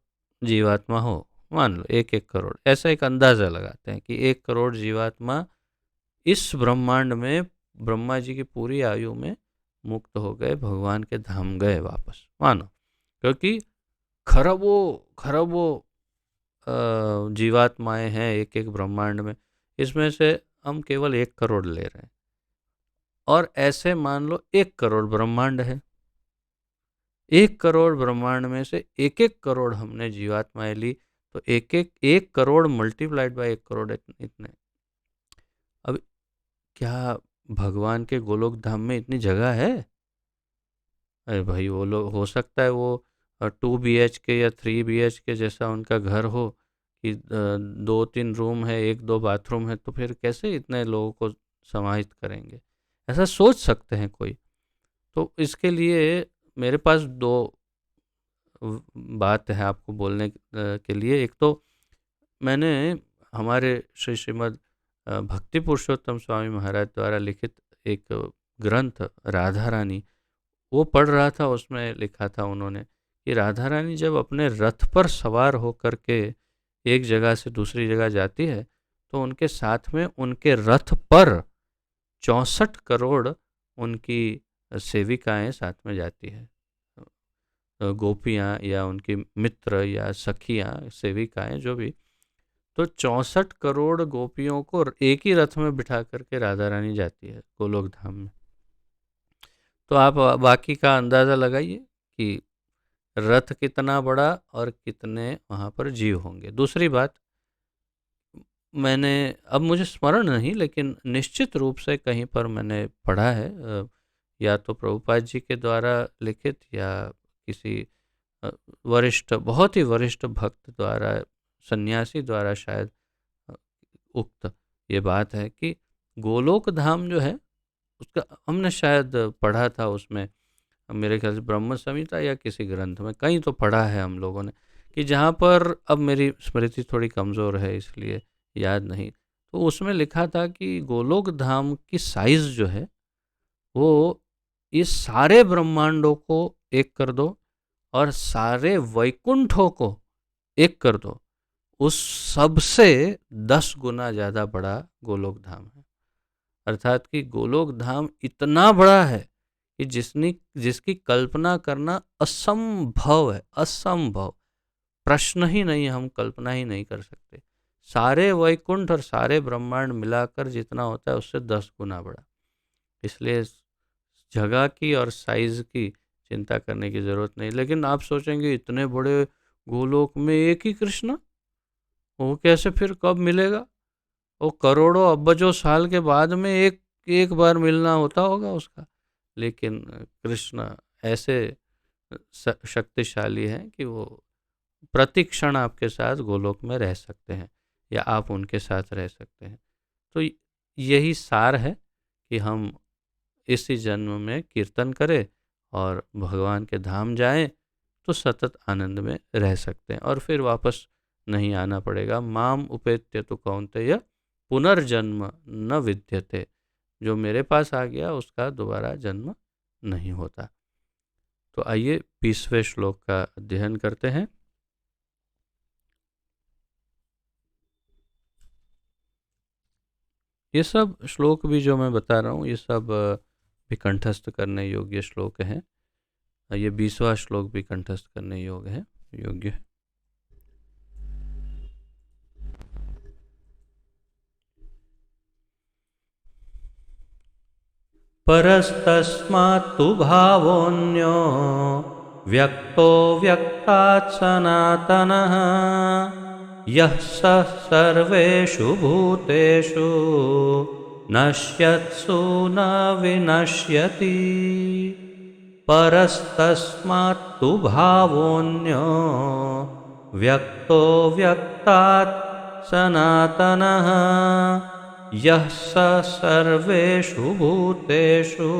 जीवात्मा हो, मान लो 1-1 करोड़, ऐसा एक अंदाज़ा लगाते हैं कि 1 करोड़ जीवात्मा इस ब्रह्मांड में ब्रह्मा जी की पूरी आयु में मुक्त हो गए, भगवान के धाम गए वापस, मानो। क्योंकि खरबों खरबों जीवात्माएं हैं एक एक ब्रह्मांड में, इसमें से हम केवल 1 करोड़ ले रहे हैं। और ऐसे मान लो 1 करोड़ ब्रह्मांड है, 1 करोड़ ब्रह्मांड में से 1-1 करोड़ हमने जीवात्माएं ली, तो 1 करोड़ मल्टीप्लाइड बाय 1 करोड़ इतने। अब क्या भगवान के गोलोक धाम में इतनी जगह है? अरे भाई, वो लोग, हो सकता है वो 2 BHK या 3 BHK जैसा उनका घर हो, कि 2-3 रूम है, 1-2 बाथरूम है, तो फिर कैसे इतने लोगों को समाहित करेंगे? ऐसा सोच सकते हैं कोई? तो इसके लिए मेरे पास दो बात है आपको बोलने के लिए। एक तो मैंने हमारे श्री श्रीमद् भक्ति पुरुषोत्तम स्वामी महाराज द्वारा लिखित एक ग्रंथ राधा रानी, वो पढ़ रहा था। उसमें लिखा था उन्होंने कि राधा रानी जब अपने रथ पर सवार होकर के एक जगह से दूसरी जगह जाती है, तो उनके साथ में उनके रथ पर 64 करोड़ उनकी सेविकाएं साथ में जाती है, गोपियाँ या उनके मित्र या सखियाँ, सेविकाएं, जो भी। तो 64 करोड़ गोपियों को एक ही रथ में बिठा करके राधा रानी जाती है गोलोक धाम में। तो आप बाकी का अंदाज़ा लगाइए कि रथ कितना बड़ा और कितने वहाँ पर जीव होंगे। दूसरी बात, मैंने, अब मुझे स्मरण नहीं, लेकिन निश्चित रूप से कहीं पर मैंने पढ़ा है, या तो प्रभुपाद जी के द्वारा लिखित या किसी वरिष्ठ, बहुत ही वरिष्ठ भक्त द्वारा, सन्यासी द्वारा शायद उक्त ये बात है कि गोलोक धाम जो है, उसका हमने शायद पढ़ा था उसमें, मेरे ख्याल से ब्रह्म संहिता या किसी ग्रंथ में कहीं तो पढ़ा है हम लोगों ने, कि जहाँ पर, अब मेरी स्मृति थोड़ी कमज़ोर है इसलिए याद नहीं, तो उसमें लिखा था कि गोलोक धाम की साइज़ जो है वो इस सारे ब्रह्मांडों को एक कर दो और सारे वैकुंठों को एक कर दो, उस सबसे 10 गुना ज़्यादा बड़ा गोलोक धाम है। अर्थात कि गोलोक धाम इतना बड़ा है कि जिसकी कल्पना करना असंभव है, असंभव, प्रश्न ही नहीं है, हम कल्पना ही नहीं कर सकते। सारे वैकुंठ और सारे ब्रह्मांड मिलाकर जितना होता है उससे 10 गुना बड़ा। इसलिए जगह की और साइज की चिंता करने की ज़रूरत नहीं। लेकिन आप सोचेंगे इतने बड़े गोलोक में एक ही कृष्ण, वो कैसे फिर कब मिलेगा? वो करोड़ों अब्बजों साल के बाद में एक एक बार मिलना होता होगा उसका, लेकिन कृष्ण ऐसे शक्तिशाली हैं कि वो प्रतिक्षण आपके साथ गोलोक में रह सकते हैं या आप उनके साथ रह सकते हैं। तो यही सार है कि हम इसी जन्म में कीर्तन करें और भगवान के धाम जाएं तो सतत आनंद में रह सकते हैं और फिर वापस नहीं आना पड़ेगा। माम उपेत्य तु कौन्तेय पुनर्जन्म न विद्यते, जो मेरे पास आ गया उसका दोबारा जन्म नहीं होता। तो आइए 20वें श्लोक का अध्ययन करते हैं। ये सब श्लोक भी जो मैं बता रहा हूँ ये सब भी कंठस्थ करने योग्य श्लोक हैं। ये 20वां श्लोक भी कंठस्थ करने योग्य है। परस्तस्मात्तु भावोऽन्यो व्यक्तो व्यक्तात् सनातनः यः स सर्वेषु भूतेषु नश्यत्सु न विनश्यति। परस्तस्मात्तु भावोऽन्यो व्यक्तो व्यक्तात् सनातनः यः स सर्वेषु भूतेषु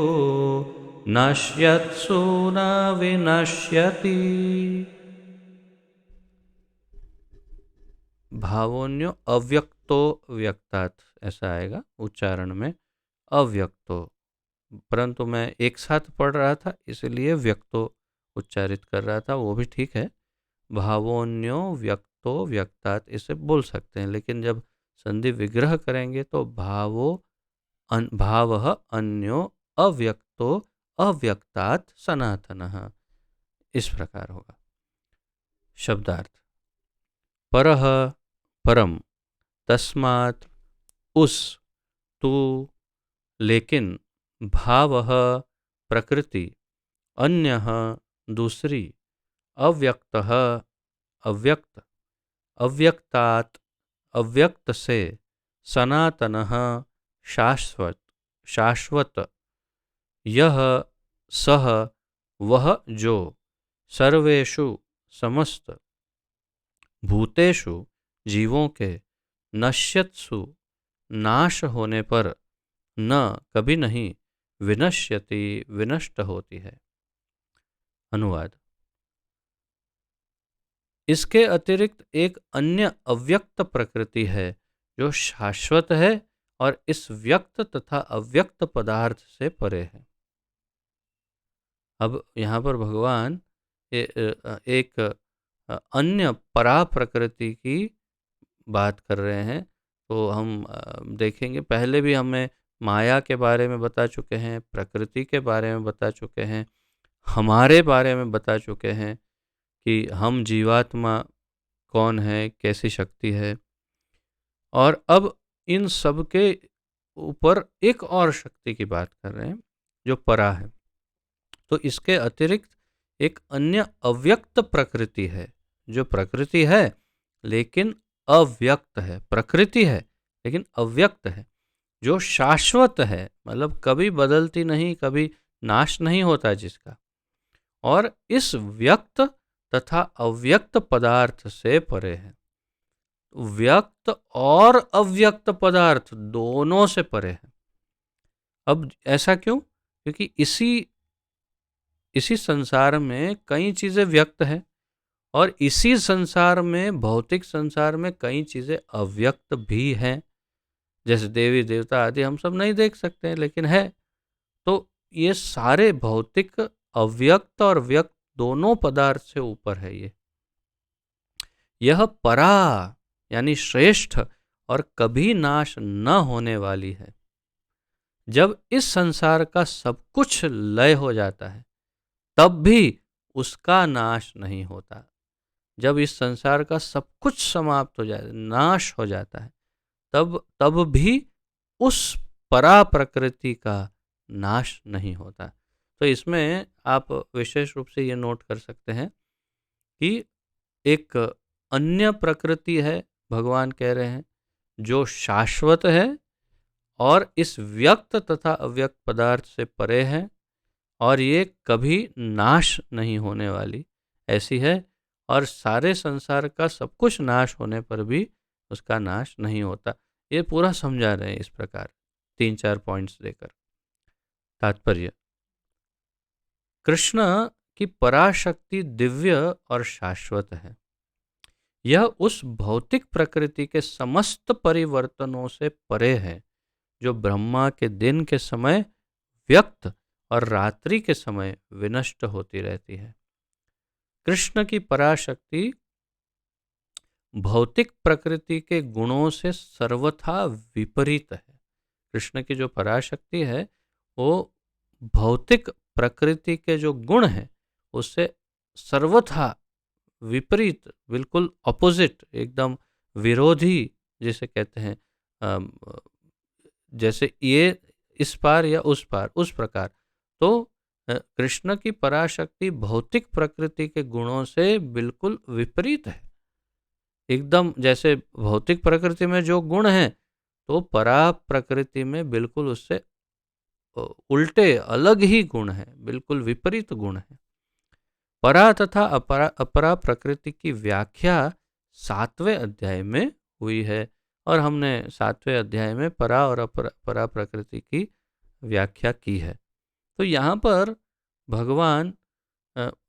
नश्यत्सु न विनश्यति। भावोन्यो अव्यक्तो व्यक्तात्, ऐसा आएगा उच्चारण में, अव्यक्तो, परंतु मैं एक साथ पढ़ रहा था इसलिए व्यक्तो उच्चारित कर रहा था, वो भी ठीक है। भावोन्यो व्यक्तो व्यक्तात् इसे बोल सकते हैं, लेकिन जब संधि विग्रह करेंगे तो भावः अन्यो अव्यक्तो अव्यक्तात् सनातनः, इस प्रकार होगा। शब्दार्थ: परः परम, तस्मात् उस, तू लेकिन, भावः प्रकृति, अन्यः दूसरी, अव्यक्तः अव्यक्त, अव्यक्तात् अव्यक्त से, सनातनः शाश्वत शाश्वत, यह सह वह जो, सर्वेषु समस्त, भूतेषु जीवों के, नश्यत्सु नाश होने पर, न कभी नहीं, विनश्यति विनष्ट होती है। अनुवाद: इसके अतिरिक्त एक अन्य अव्यक्त प्रकृति है जो शाश्वत है और इस व्यक्त तथा अव्यक्त पदार्थ से परे है। अब यहाँ पर भगवान एक अन्य परा प्रकृति की बात कर रहे हैं। तो हम देखेंगे, पहले भी हमें माया के बारे में बता चुके हैं, प्रकृति के बारे में बता चुके हैं, हमारे बारे में बता चुके हैं कि हम जीवात्मा कौन है, कैसी शक्ति है, और अब इन सब के ऊपर एक और शक्ति की बात कर रहे हैं जो परा है। तो इसके अतिरिक्त एक अन्य अव्यक्त प्रकृति है, जो प्रकृति है लेकिन अव्यक्त है, प्रकृति है लेकिन अव्यक्त है, जो शाश्वत है, मतलब कभी बदलती नहीं, कभी नाश नहीं होता जिसका, और इस व्यक्त तथा अव्यक्त पदार्थ से परे है। व्यक्त और अव्यक्त पदार्थ दोनों से परे है। अब ऐसा क्यों? क्योंकि इसी संसार में कई चीजें व्यक्त है और इसी संसार में, भौतिक संसार में, कई चीजें अव्यक्त भी हैं, जैसे देवी देवता आदि हम सब नहीं देख सकते हैं लेकिन है। तो ये सारे भौतिक अव्यक्त और व्यक्त दोनों पदार्थ से ऊपर है। यह परा यानी श्रेष्ठ और कभी नाश न होने वाली है। जब इस संसार का सब कुछ लय हो जाता है तब भी उसका नाश नहीं होता। जब इस संसार का सब कुछ समाप्त हो जाए, नाश हो जाता है, तब भी उस परा प्रकृति का नाश नहीं होता। तो इसमें आप विशेष रूप से ये नोट कर सकते हैं कि एक अन्य प्रकृति है, भगवान कह रहे हैं, जो शाश्वत है और इस व्यक्त तथा अव्यक्त पदार्थ से परे है, और ये कभी नाश नहीं होने वाली ऐसी है, और सारे संसार का सब कुछ नाश होने पर भी उसका नाश नहीं होता। ये पूरा समझा रहे हैं इस प्रकार 3-4 पॉइंट्स देकर। तात्पर्य: कृष्ण की पराशक्ति दिव्य और शाश्वत है। यह उस भौतिक प्रकृति के समस्त परिवर्तनों से परे है जो ब्रह्मा के दिन के समय व्यक्त और रात्रि के समय विनष्ट होती रहती है। कृष्ण की पराशक्ति भौतिक प्रकृति के गुणों से सर्वथा विपरीत है। कृष्ण की जो पराशक्ति है वो भौतिक प्रकृति के जो गुण हैं उससे सर्वथा विपरीत, बिल्कुल ऑपोजिट, एकदम विरोधी, जिसे कहते हैं जैसे ये इस पार या उस पार, उस प्रकार। तो कृष्ण की पराशक्ति भौतिक प्रकृति के गुणों से बिल्कुल विपरीत है। एकदम जैसे भौतिक प्रकृति में जो गुण हैं तो परा प्रकृति में बिल्कुल उससे उल्टे अलग ही गुण हैं, बिल्कुल विपरीत गुण हैं। परा तथा अपरा प्रकृति की व्याख्या 7वें अध्याय में हुई है, और हमने 7वें अध्याय में परा और अपरा प्रकृति की व्याख्या की है। तो यहाँ पर भगवान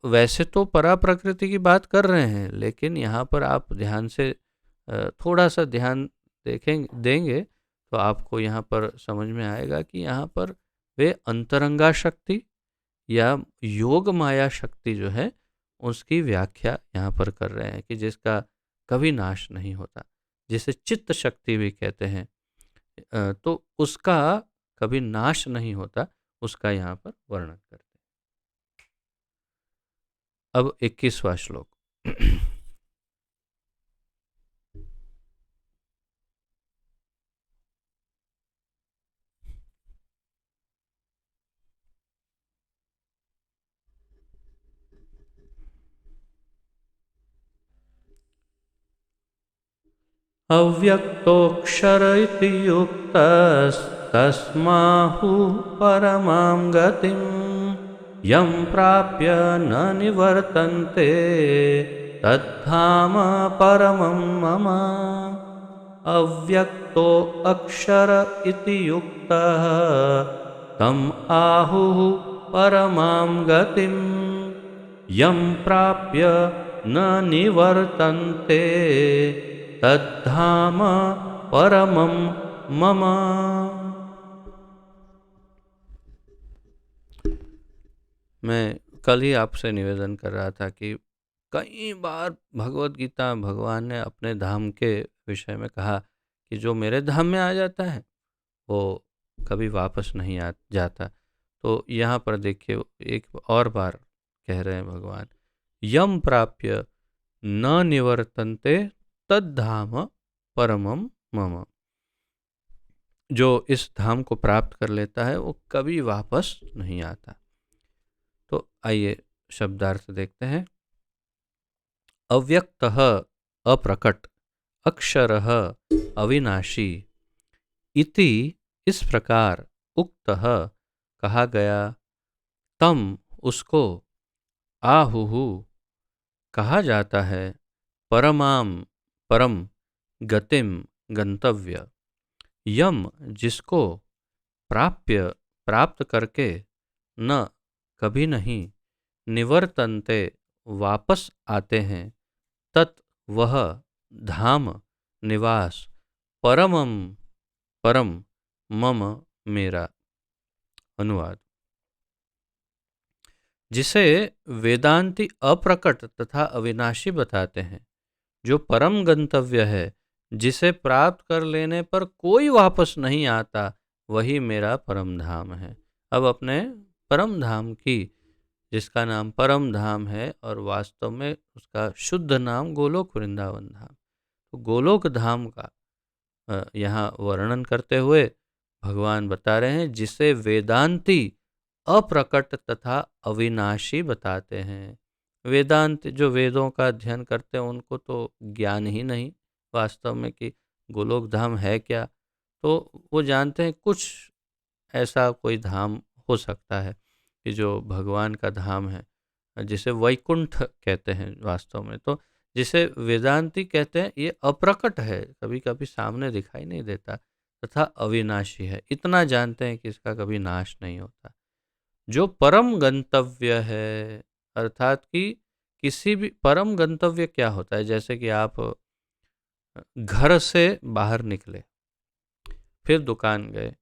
वैसे तो परा प्रकृति की बात कर रहे हैं, लेकिन यहाँ पर आप ध्यान से थोड़ा सा ध्यान देंगे तो आपको यहाँ पर समझ में आएगा कि यहाँ पर वे अंतरंगा शक्ति या योग माया शक्ति जो है उसकी व्याख्या यहाँ पर कर रहे हैं कि जिसका कभी नाश नहीं होता, जिसे चित्त शक्ति भी कहते हैं, तो उसका कभी नाश नहीं होता, उसका यहाँ पर वर्णन करते हैं। अब 21वां श्लोक। अव्यक्तोऽक्षर इति युक्तस्तस्माहुः परमां गतिं यं प्राप्य न निवर्तन्ते तद्धाम परमं मम। अव्यक्तो अक्षर इति युक्तः तम् आहुः परमां गतिं यं प्राप्य न निवर्तन्ते तद्धाम परमं मम। मैं कल ही आपसे निवेदन कर रहा था कि कई बार भगवत गीता भगवान ने अपने धाम के विषय में कहा कि जो मेरे धाम में आ जाता है वो कभी वापस नहीं जाता। तो यहाँ पर देखिए एक और बार कह रहे हैं भगवान, यम प्राप्य न निवर्तन्ते तद्धाम परमम मम। जो इस धाम को प्राप्त कर लेता है वो कभी वापस नहीं आता। तो आइए शब्दार्थ देखते हैं। अव्यक्तः अप्रकट, अक्षरः अविनाशी इति इस प्रकार उक्तः कहा गया, तम उसको, आहुहु कहा जाता है, परमाम परम, गतिम गंतव्य, यम जिसको, प्राप्य प्राप्त करके, न कभी नहीं, निवर्तन्ते वापस आते हैं, तत् वह धाम निवास, परमम परम, मम मेरा। अनुवाद: जिसे वेदांती अप्रकट तथा अविनाशी बताते हैं, जो परम गंतव्य है, जिसे प्राप्त कर लेने पर कोई वापस नहीं आता, वही मेरा परम धाम है। अब अपने परम धाम की, जिसका नाम परम धाम है और वास्तव में उसका शुद्ध नाम गोलोक वृंदावन धाम, तो गोलोक धाम का यहाँ वर्णन करते हुए भगवान बता रहे हैं, जिसे वेदांती अप्रकट तथा अविनाशी बताते हैं। वेदांत जो वेदों का अध्ययन करते हैं उनको तो ज्ञान ही नहीं वास्तव में कि गोलोक धाम है क्या। तो वो जानते हैं कुछ ऐसा कोई धाम हो सकता है कि जो भगवान का धाम है, जिसे वैकुंठ कहते हैं वास्तव में। तो जिसे वेदांती कहते हैं ये अप्रकट है, कभी कभी सामने दिखाई नहीं देता, तथा अविनाशी है। इतना जानते हैं कि इसका कभी नाश नहीं होता। जो परम गंतव्य है, अर्थात कि किसी भी परम गंतव्य क्या होता है, जैसे कि आप घर से बाहर निकले, फिर दुकान गए,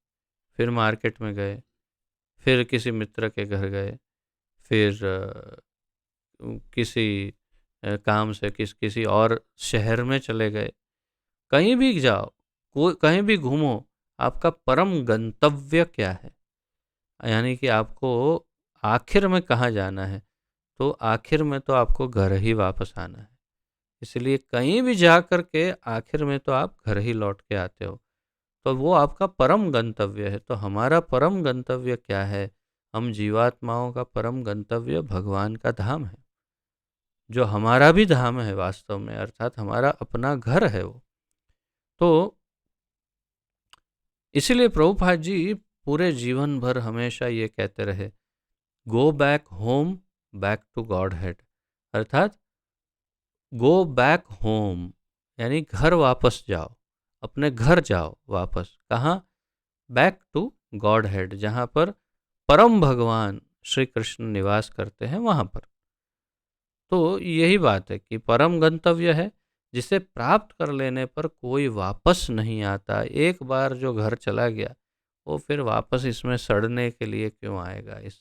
फिर मार्केट में गए, फिर किसी मित्र के घर गए, फिर किसी काम से किसी और शहर में चले गए, कहीं भी जाओ, कोई कहीं भी घूमो, आपका परम गंतव्य क्या है, यानी कि आपको आखिर में कहाँ जाना है। तो आखिर में तो आपको घर ही वापस आना है। इसलिए कहीं भी जा कर के आखिर में तो आप घर ही लौट के आते हो। तो वो आपका परम गंतव्य है। तो हमारा परम गंतव्य क्या है? हम जीवात्माओं का परम गंतव्य भगवान का धाम है, जो हमारा भी धाम है वास्तव में, अर्थात हमारा अपना घर है वो। तो इसीलिए प्रभुपाद जी पूरे जीवन भर हमेशा ये कहते रहे, go back home, back to godhead, अर्थात गो बैक होम यानी घर वापस जाओ, अपने घर जाओ वापस। कहाँ? बैक टू गॉड हेड, जहाँ पर परम भगवान श्री कृष्ण निवास करते हैं, वहाँ पर। तो यही बात है कि परम गंतव्य है जिसे प्राप्त कर लेने पर कोई वापस नहीं आता। एक बार जो घर चला गया वो फिर वापस इसमें सड़ने के लिए क्यों आएगा, इस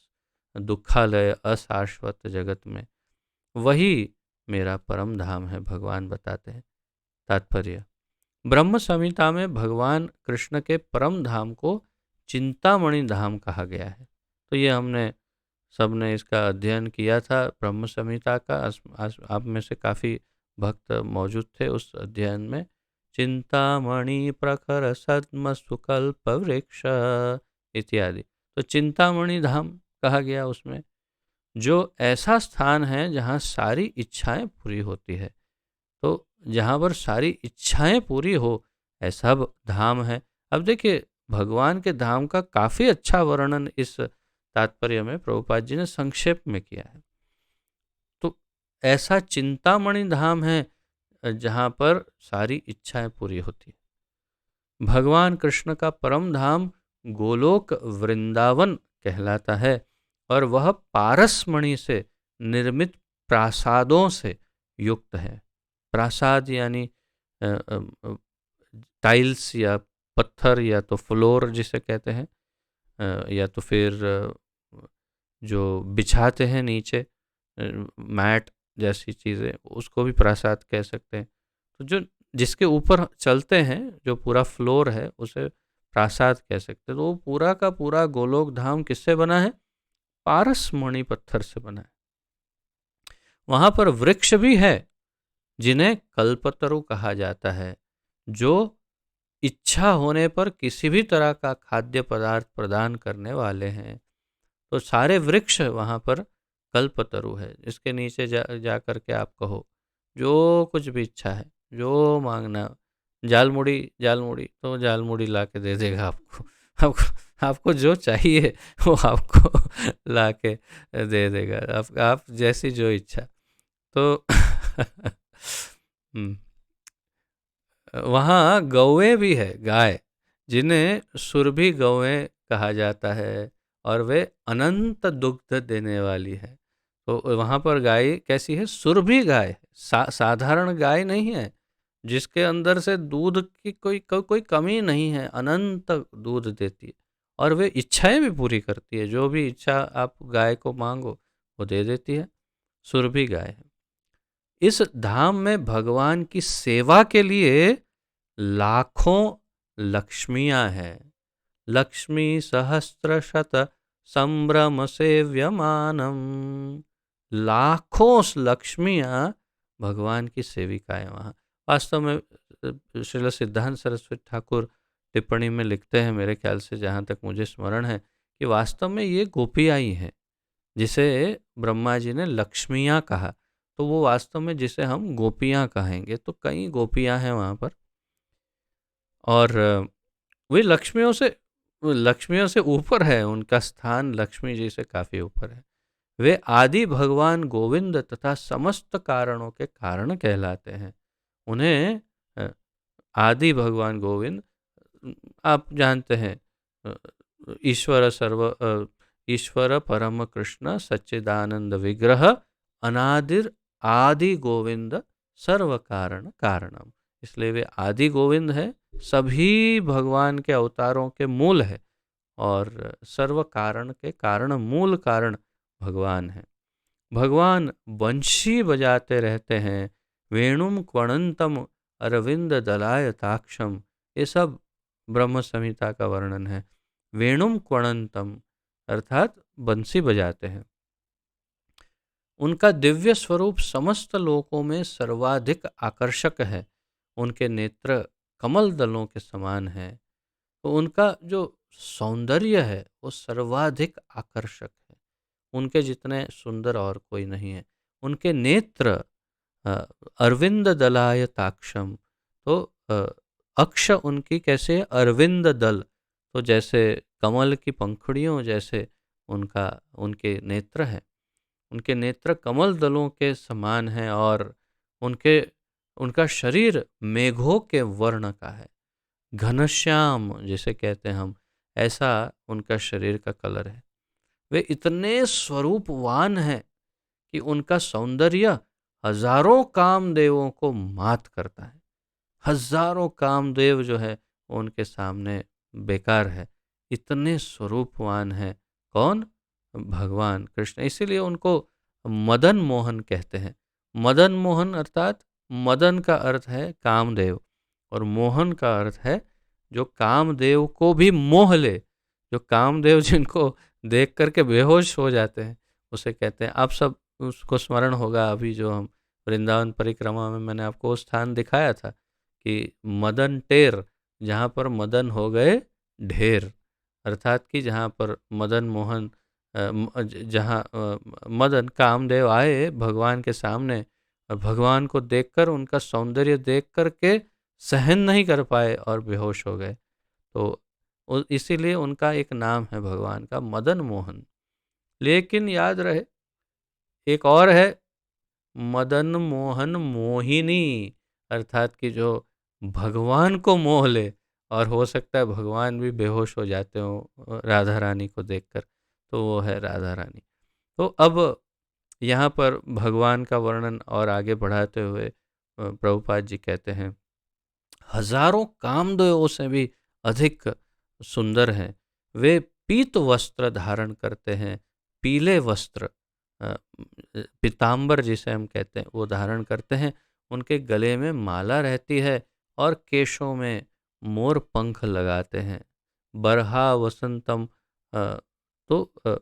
दुखालय अशाश्वत जगत में। वही मेरा परम धाम है, भगवान बताते हैं। तात्पर्य, ब्रह्म संहिता में भगवान कृष्ण के परम धाम को चिंतामणि धाम कहा गया है। तो ये हमने सबने इसका अध्ययन किया था, ब्रह्म संहिता का। आप में से काफ़ी भक्त मौजूद थे उस अध्ययन में। चिंतामणि प्रखर सद्म सुकल्प वृक्ष इत्यादि। तो चिंतामणि धाम कहा गया उसमें, जो ऐसा स्थान है जहाँ सारी इच्छाएं पूरी होती है। तो जहाँ पर सारी इच्छाएं पूरी हो, ऐसा धाम है। अब देखिए, भगवान के धाम का काफ़ी अच्छा वर्णन इस तात्पर्य में प्रभुपाद जी ने संक्षेप में किया है। तो ऐसा चिंतामणि धाम है जहाँ पर सारी इच्छाएं पूरी होती है। भगवान कृष्ण का परम धाम गोलोक वृंदावन कहलाता है, और वह पारसमणि से निर्मित प्रासादों से युक्त है। प्रासाद यानी टाइल्स या पत्थर, या तो फ्लोर जिसे कहते हैं, या तो फिर जो बिछाते हैं नीचे मैट जैसी चीज़ें, उसको भी प्रासाद कह सकते हैं। तो जो जिसके ऊपर चलते हैं, जो पूरा फ्लोर है, उसे प्रासाद कह सकते हैं। तो वो पूरा का पूरा गोलोक धाम किससे बना है? पारसमणि पत्थर से बना है। वहाँ पर वृक्ष भी है जिन्हें कल्पतरु कहा जाता है, जो इच्छा होने पर किसी भी तरह का खाद्य पदार्थ प्रदान करने वाले हैं। तो सारे वृक्ष वहाँ पर कल्पतरु है, इसके नीचे जा कर के आप कहो जो कुछ भी इच्छा है, जो मांगना, जालमुड़ी जालमुड़ी, तो जालमुड़ी ला के दे देगा आपको। आपको जो चाहिए वो आपको ला के दे देगा, आप जैसी जो इच्छा। तो वहाँ गौएं भी है, गाय, जिन्हें सुरभि गौएं कहा जाता है, और वे अनंत दुग्ध देने वाली है। तो वहाँ पर गाय कैसी है? सुरभि गाय है, साधारण गाय नहीं है, जिसके अंदर से दूध की कोई कमी नहीं है, अनंत दूध देती है, और वे इच्छाएं भी पूरी करती है। जो भी इच्छा आप गाय को मांगो वो दे देती है। सुरभि गाय है। इस धाम में भगवान की सेवा के लिए लाखों लक्ष्मियां हैं। लक्ष्मी सहस्त्र शत संभ्रम सेव्यमानम, लाखों लक्ष्मियां भगवान की सेविकाएं वहाँ। वास्तव में श्रील सिद्धांत सरस्वती ठाकुर टिप्पणी में लिखते हैं, मेरे ख्याल से जहाँ तक मुझे स्मरण है, कि वास्तव में ये गोपियाँ ही हैं जिसे ब्रह्मा जी ने लक्ष्मियाँ कहा। तो वो वास्तव में जिसे हम गोपियाँ कहेंगे, तो कई गोपियाँ हैं वहाँ पर। और वे लक्ष्मियों से ऊपर है, उनका स्थान लक्ष्मी जी से काफ़ी ऊपर है। वे आदि भगवान गोविंद तथा समस्त कारणों के कारण कहलाते हैं। उन्हें अ, आदि भगवान गोविंद, आप जानते हैं, अ, ईश्वर परम कृष्ण सच्चिदानंद विग्रह अनादिर आदि गोविंद सर्व कारण कारणम। इसलिए वे आदि गोविंद है, सभी भगवान के अवतारों के मूल है, और सर्व कारण के कारण, मूल कारण भगवान है। भगवान बंशी बजाते रहते हैं। वेणुम क्वणंतम अरविंद दलायताक्षम, ये सब ब्रह्म संहिता का वर्णन है। वेणुम क्वणंतम अर्थात बंसी बजाते हैं। उनका दिव्य स्वरूप समस्त लोकों में सर्वाधिक आकर्षक है। उनके नेत्र कमल दलों के समान हैं। तो उनका जो सौंदर्य है वो सर्वाधिक आकर्षक है। उनके जितने सुंदर और कोई नहीं है। उनके नेत्र अरविंद दलायताक्षम, तो अक्ष उनकी कैसे है? अरविंद दल, तो जैसे कमल की पंखुड़ियों जैसे उनके नेत्र हैं। उनके नेत्र कमल दलों के समान हैं, और उनके उनका शरीर मेघों के वर्ण का है। घनश्याम जिसे कहते हैं हम, ऐसा उनका शरीर का कलर है। वे इतने स्वरूपवान हैं कि उनका सौंदर्य हजारों कामदेवों को मात करता है। हजारों कामदेव जो है वो उनके सामने बेकार है, इतने स्वरूपवान है। कौन? भगवान कृष्ण। इसीलिए उनको मदन मोहन कहते हैं। मदन मोहन अर्थात मदन का अर्थ है कामदेव, और मोहन का अर्थ है जो कामदेव को भी मोह ले। जो कामदेव जिनको देख करके बेहोश हो जाते हैं, उसे कहते हैं। आप सब उसको स्मरण होगा, अभी जो हम वृंदावन परिक्रमा में मैंने आपको वो स्थान दिखाया था कि मदन टेर, जहाँ पर मदन हो गए ढेर, अर्थात कि जहाँ पर मदन मोहन जहाँ मदन कामदेव आए भगवान के सामने, और भगवान को देखकर उनका सौंदर्य देख करके सहन नहीं कर पाए और बेहोश हो गए। तो इसीलिए उनका एक नाम है भगवान का, मदन मोहन। लेकिन याद रहे, एक और है मदन मोहन मोहिनी, अर्थात कि जो भगवान को मोह ले, और हो सकता है भगवान भी बेहोश हो जाते हो राधा रानी को देखकर, तो वो है राधा रानी। तो अब यहाँ पर भगवान का वर्णन और आगे बढ़ाते हुए प्रभुपाद जी कहते हैं, हजारों कामदेवों से भी अधिक सुंदर हैं। वे पीत वस्त्र धारण करते हैं, पीले वस्त्र, अ, पीताम्बर जिसे हम कहते हैं, वो धारण करते हैं। उनके गले में माला रहती है, और केशों में मोर पंख लगाते हैं। बरहा वसंतम, अ, तो अ,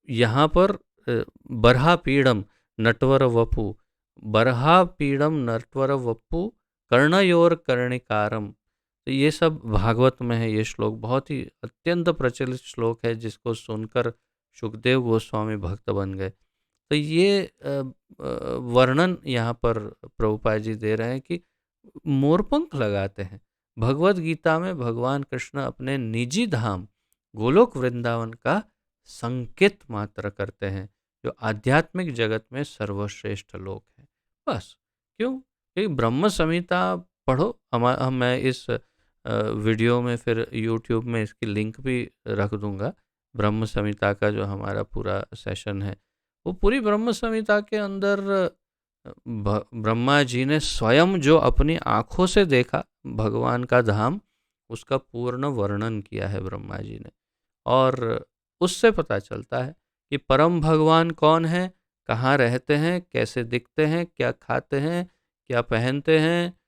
यहाँ पर बरहा पीड़म नटवर वपु, बरहा पीड़म नटवर वपु कर्णयोर कर्णिकारम। तो ये सब भागवत में है। ये श्लोक बहुत ही अत्यंत प्रचलित श्लोक है, जिसको सुनकर सुखदेव गोस्वामी भक्त बन गए। तो ये वर्णन यहाँ पर प्रभुपाद जी दे रहे हैं कि मोरपंख लगाते हैं। भगवत गीता में भगवान कृष्ण अपने निजी धाम गोलोक वृंदावन का संकेत मात्र करते हैं, जो आध्यात्मिक जगत में सर्वश्रेष्ठ लोक है। बस क्यों? क्योंकि ब्रह्म संहिता पढ़ो। मैं इस वीडियो में फिर यूट्यूब में इसकी लिंक भी रख दूंगा। ब्रह्म संहिता का जो हमारा पूरा सेशन है, वो पूरी ब्रह्म संहिता के अंदर ब्रह्मा जी ने स्वयं जो अपनी आँखों से देखा भगवान का धाम, उसका पूर्ण वर्णन किया है ब्रह्मा जी ने। और उससे पता चलता है कि परम भगवान कौन है, कहाँ रहते हैं, कैसे दिखते हैं, क्या खाते हैं, क्या पहनते हैं,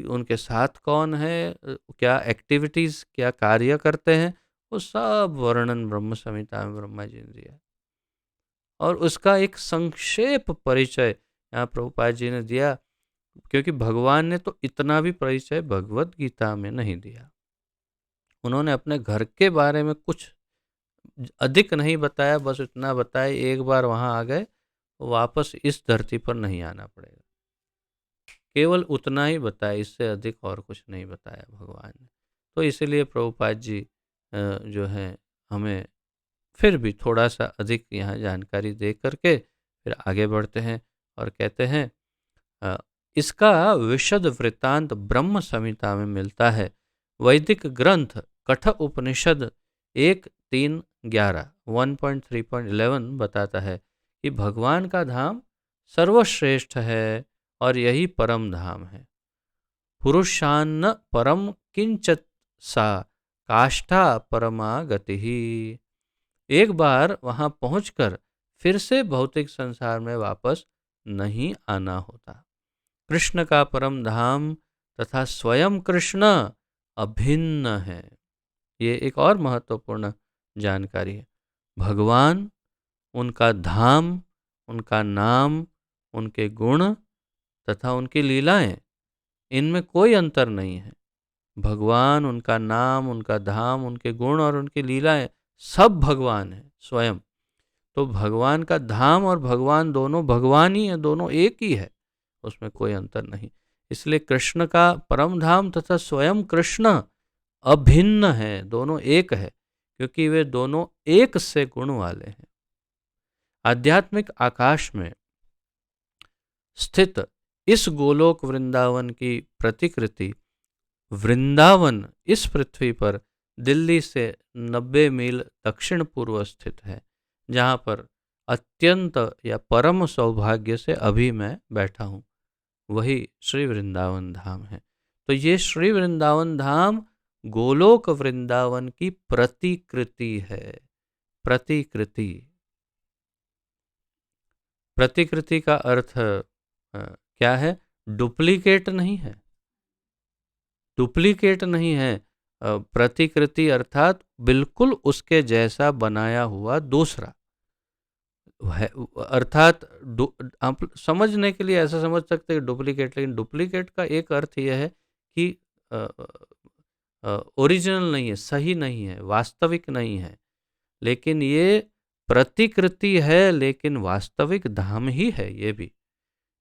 उनके साथ कौन है, क्या एक्टिविटीज़, क्या कार्य करते हैं, वो सब वर्णन ब्रह्म संहिता में ब्रह्मा जी ने दिया है। और उसका एक संक्षेप परिचय यहाँ प्रभुपाद जी ने दिया, क्योंकि भगवान ने तो इतना भी परिचय भगवत गीता में नहीं दिया। उन्होंने अपने घर के बारे में कुछ अधिक नहीं बताया, बस इतना बताया, एक बार वहाँ आ गए वापस इस धरती पर नहीं आना पड़ेगा। केवल उतना ही बताया, इससे अधिक और कुछ नहीं बताया भगवान ने। तो इसीलिए प्रभुपाद जी जो है हमें फिर भी थोड़ा सा अधिक यहाँ जानकारी दे करके फिर आगे बढ़ते हैं और कहते हैं अ, इसका विशद वृत्तांत ब्रह्म संहिता में मिलता है। वैदिक ग्रंथ कठ उपनिषद 1.3.11 1.3.11 बताता है कि भगवान का धाम सर्वश्रेष्ठ है और यही परम धाम है। पुरुषान्न परम किंचत सा काष्ठा परमा गति ही। एक बार वहां पहुंचकर फिर से भौतिक संसार में वापस नहीं आना होता। कृष्ण का परम धाम तथा स्वयं कृष्ण अभिन्न है। ये एक और महत्वपूर्ण जानकारी है। भगवान, उनका धाम, उनका नाम, उनके गुण तथा उनकी लीलाएं, इनमें कोई अंतर नहीं है। भगवान, उनका नाम, उनका धाम, उनके गुण और उनकी लीलाएं सब भगवान है स्वयं। तो भगवान का धाम और भगवान दोनों भगवान ही है, दोनों एक ही है, उसमें कोई अंतर नहीं। इसलिए कृष्ण का परम धाम तथा स्वयं कृष्ण अभिन्न है, दोनों एक है, क्योंकि वे दोनों एक से गुण वाले हैं। आध्यात्मिक आकाश में स्थित इस गोलोक वृंदावन की प्रतिकृति वृंदावन इस पृथ्वी पर दिल्ली से 90 मील दक्षिण पूर्व स्थित है, जहाँ पर अत्यंत या परम सौभाग्य से अभी मैं बैठा हूँ, वही श्री वृंदावन धाम है। तो ये श्री वृंदावन धाम गोलोक वृंदावन की प्रतिकृति है। प्रतिकृति, प्रतिकृति का अर्थ क्या है? डुप्लीकेट नहीं है, डुप्लीकेट नहीं है। प्रतिकृति अर्थात बिल्कुल उसके जैसा बनाया हुआ दूसरा है। अर्थात आप समझने के लिए ऐसा समझ सकते हैं डुप्लीकेट, लेकिन डुप्लीकेट का एक अर्थ यह है कि ओरिजिनल नहीं है, सही नहीं है, वास्तविक नहीं है। लेकिन ये प्रतिकृति है, लेकिन वास्तविक धाम ही है। ये भी,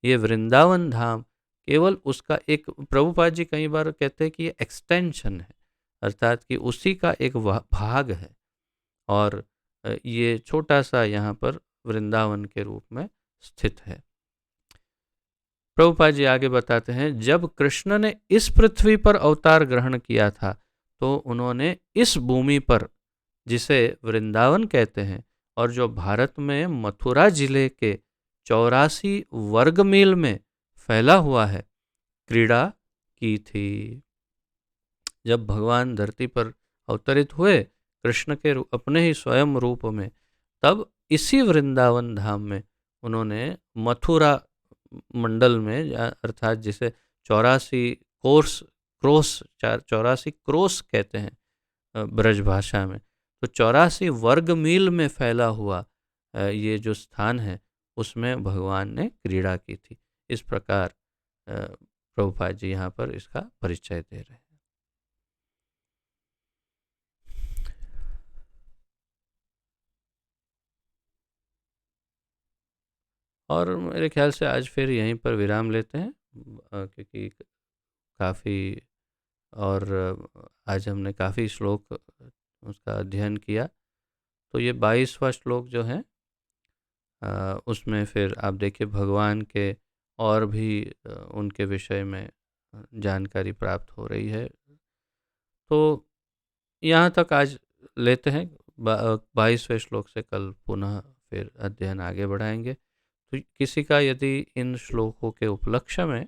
ये वृंदावन धाम केवल उसका एक, प्रभुपाद जी कई बार कहते हैं कि ये एक्सटेंशन है, अर्थात कि उसी का एक भाग है। और ये छोटा सा यहाँ पर वृंदावन के रूप में स्थित है। प्रभुपाद जी आगे बताते हैं, जब कृष्ण ने इस पृथ्वी पर अवतार ग्रहण किया था तो उन्होंने इस भूमि पर, जिसे वृंदावन कहते हैं और जो भारत में मथुरा जिले के 84 वर्ग मील में फैला हुआ है, क्रीड़ा की थी। जब भगवान धरती पर अवतरित हुए कृष्ण के अपने ही स्वयं रूप में, तब इसी वृंदावन धाम में उन्होंने मथुरा मंडल में, अर्थात जिसे 84 क्रोस कहते हैं ब्रज भाषा में, तो 84 वर्ग मील में फैला हुआ ये जो स्थान है, उसमें भगवान ने क्रीड़ा की थी। इस प्रकार प्रभुपाद जी यहाँ पर इसका परिचय दे रहे हैं। और मेरे ख्याल से आज फिर यहीं पर विराम लेते हैं, क्योंकि काफ़ी, और आज हमने काफ़ी श्लोक उसका अध्ययन किया। तो ये 22वां श्लोक जो है उसमें फिर आप देखिए भगवान के और भी उनके विषय में जानकारी प्राप्त हो रही है। तो यहाँ तक आज लेते हैं। 22वें श्लोक से कल पुनः फिर अध्ययन आगे बढ़ाएंगे। तो किसी का यदि इन श्लोकों के उपलक्ष्य में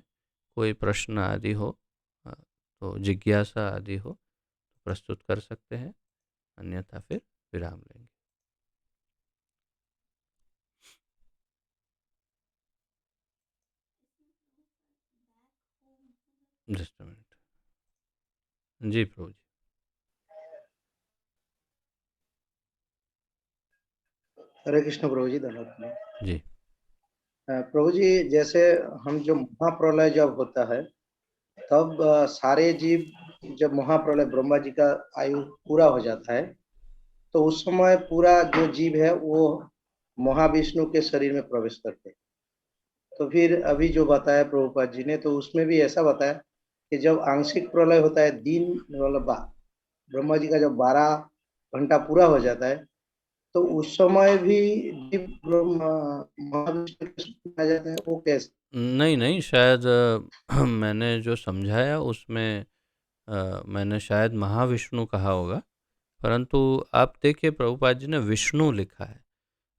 कोई प्रश्न आदि हो, तो जिज्ञासा आदि हो, तो प्रस्तुत कर सकते हैं, अन्यथा फिर विराम लेंगे। Just a minute. जी प्रभु जी। हरे कृष्ण प्रभु जी, धन्यवाद जी प्रभु जी। जैसे हम जो महाप्रलय जब होता है तब सारे जीव, जब महाप्रलय ब्रह्मा जी का आयु पूरा हो जाता है तो उस समय पूरा जो जीव है वो महाविष्णु के शरीर में प्रवेश करते हैं। तो फिर अभी जो बताया प्रभुपाद जी ने, तो उसमें भी ऐसा बताया कि जब आंशिक प्रलय होता है दिन मतलब ब्रह्मा जी का जब 12 घंटा पूरा हो जाता है, तो उस समय भी जीव महाविष्णु के स्वरूप में आ जाते हैं, वो कैसे? नहीं नहीं, शायद मैंने जो समझाया उसमें मैंने शायद महाविष्णु कहा होगा, परंतु आप देखिए प्रभुपाद जी ने विष्णु लिखा है,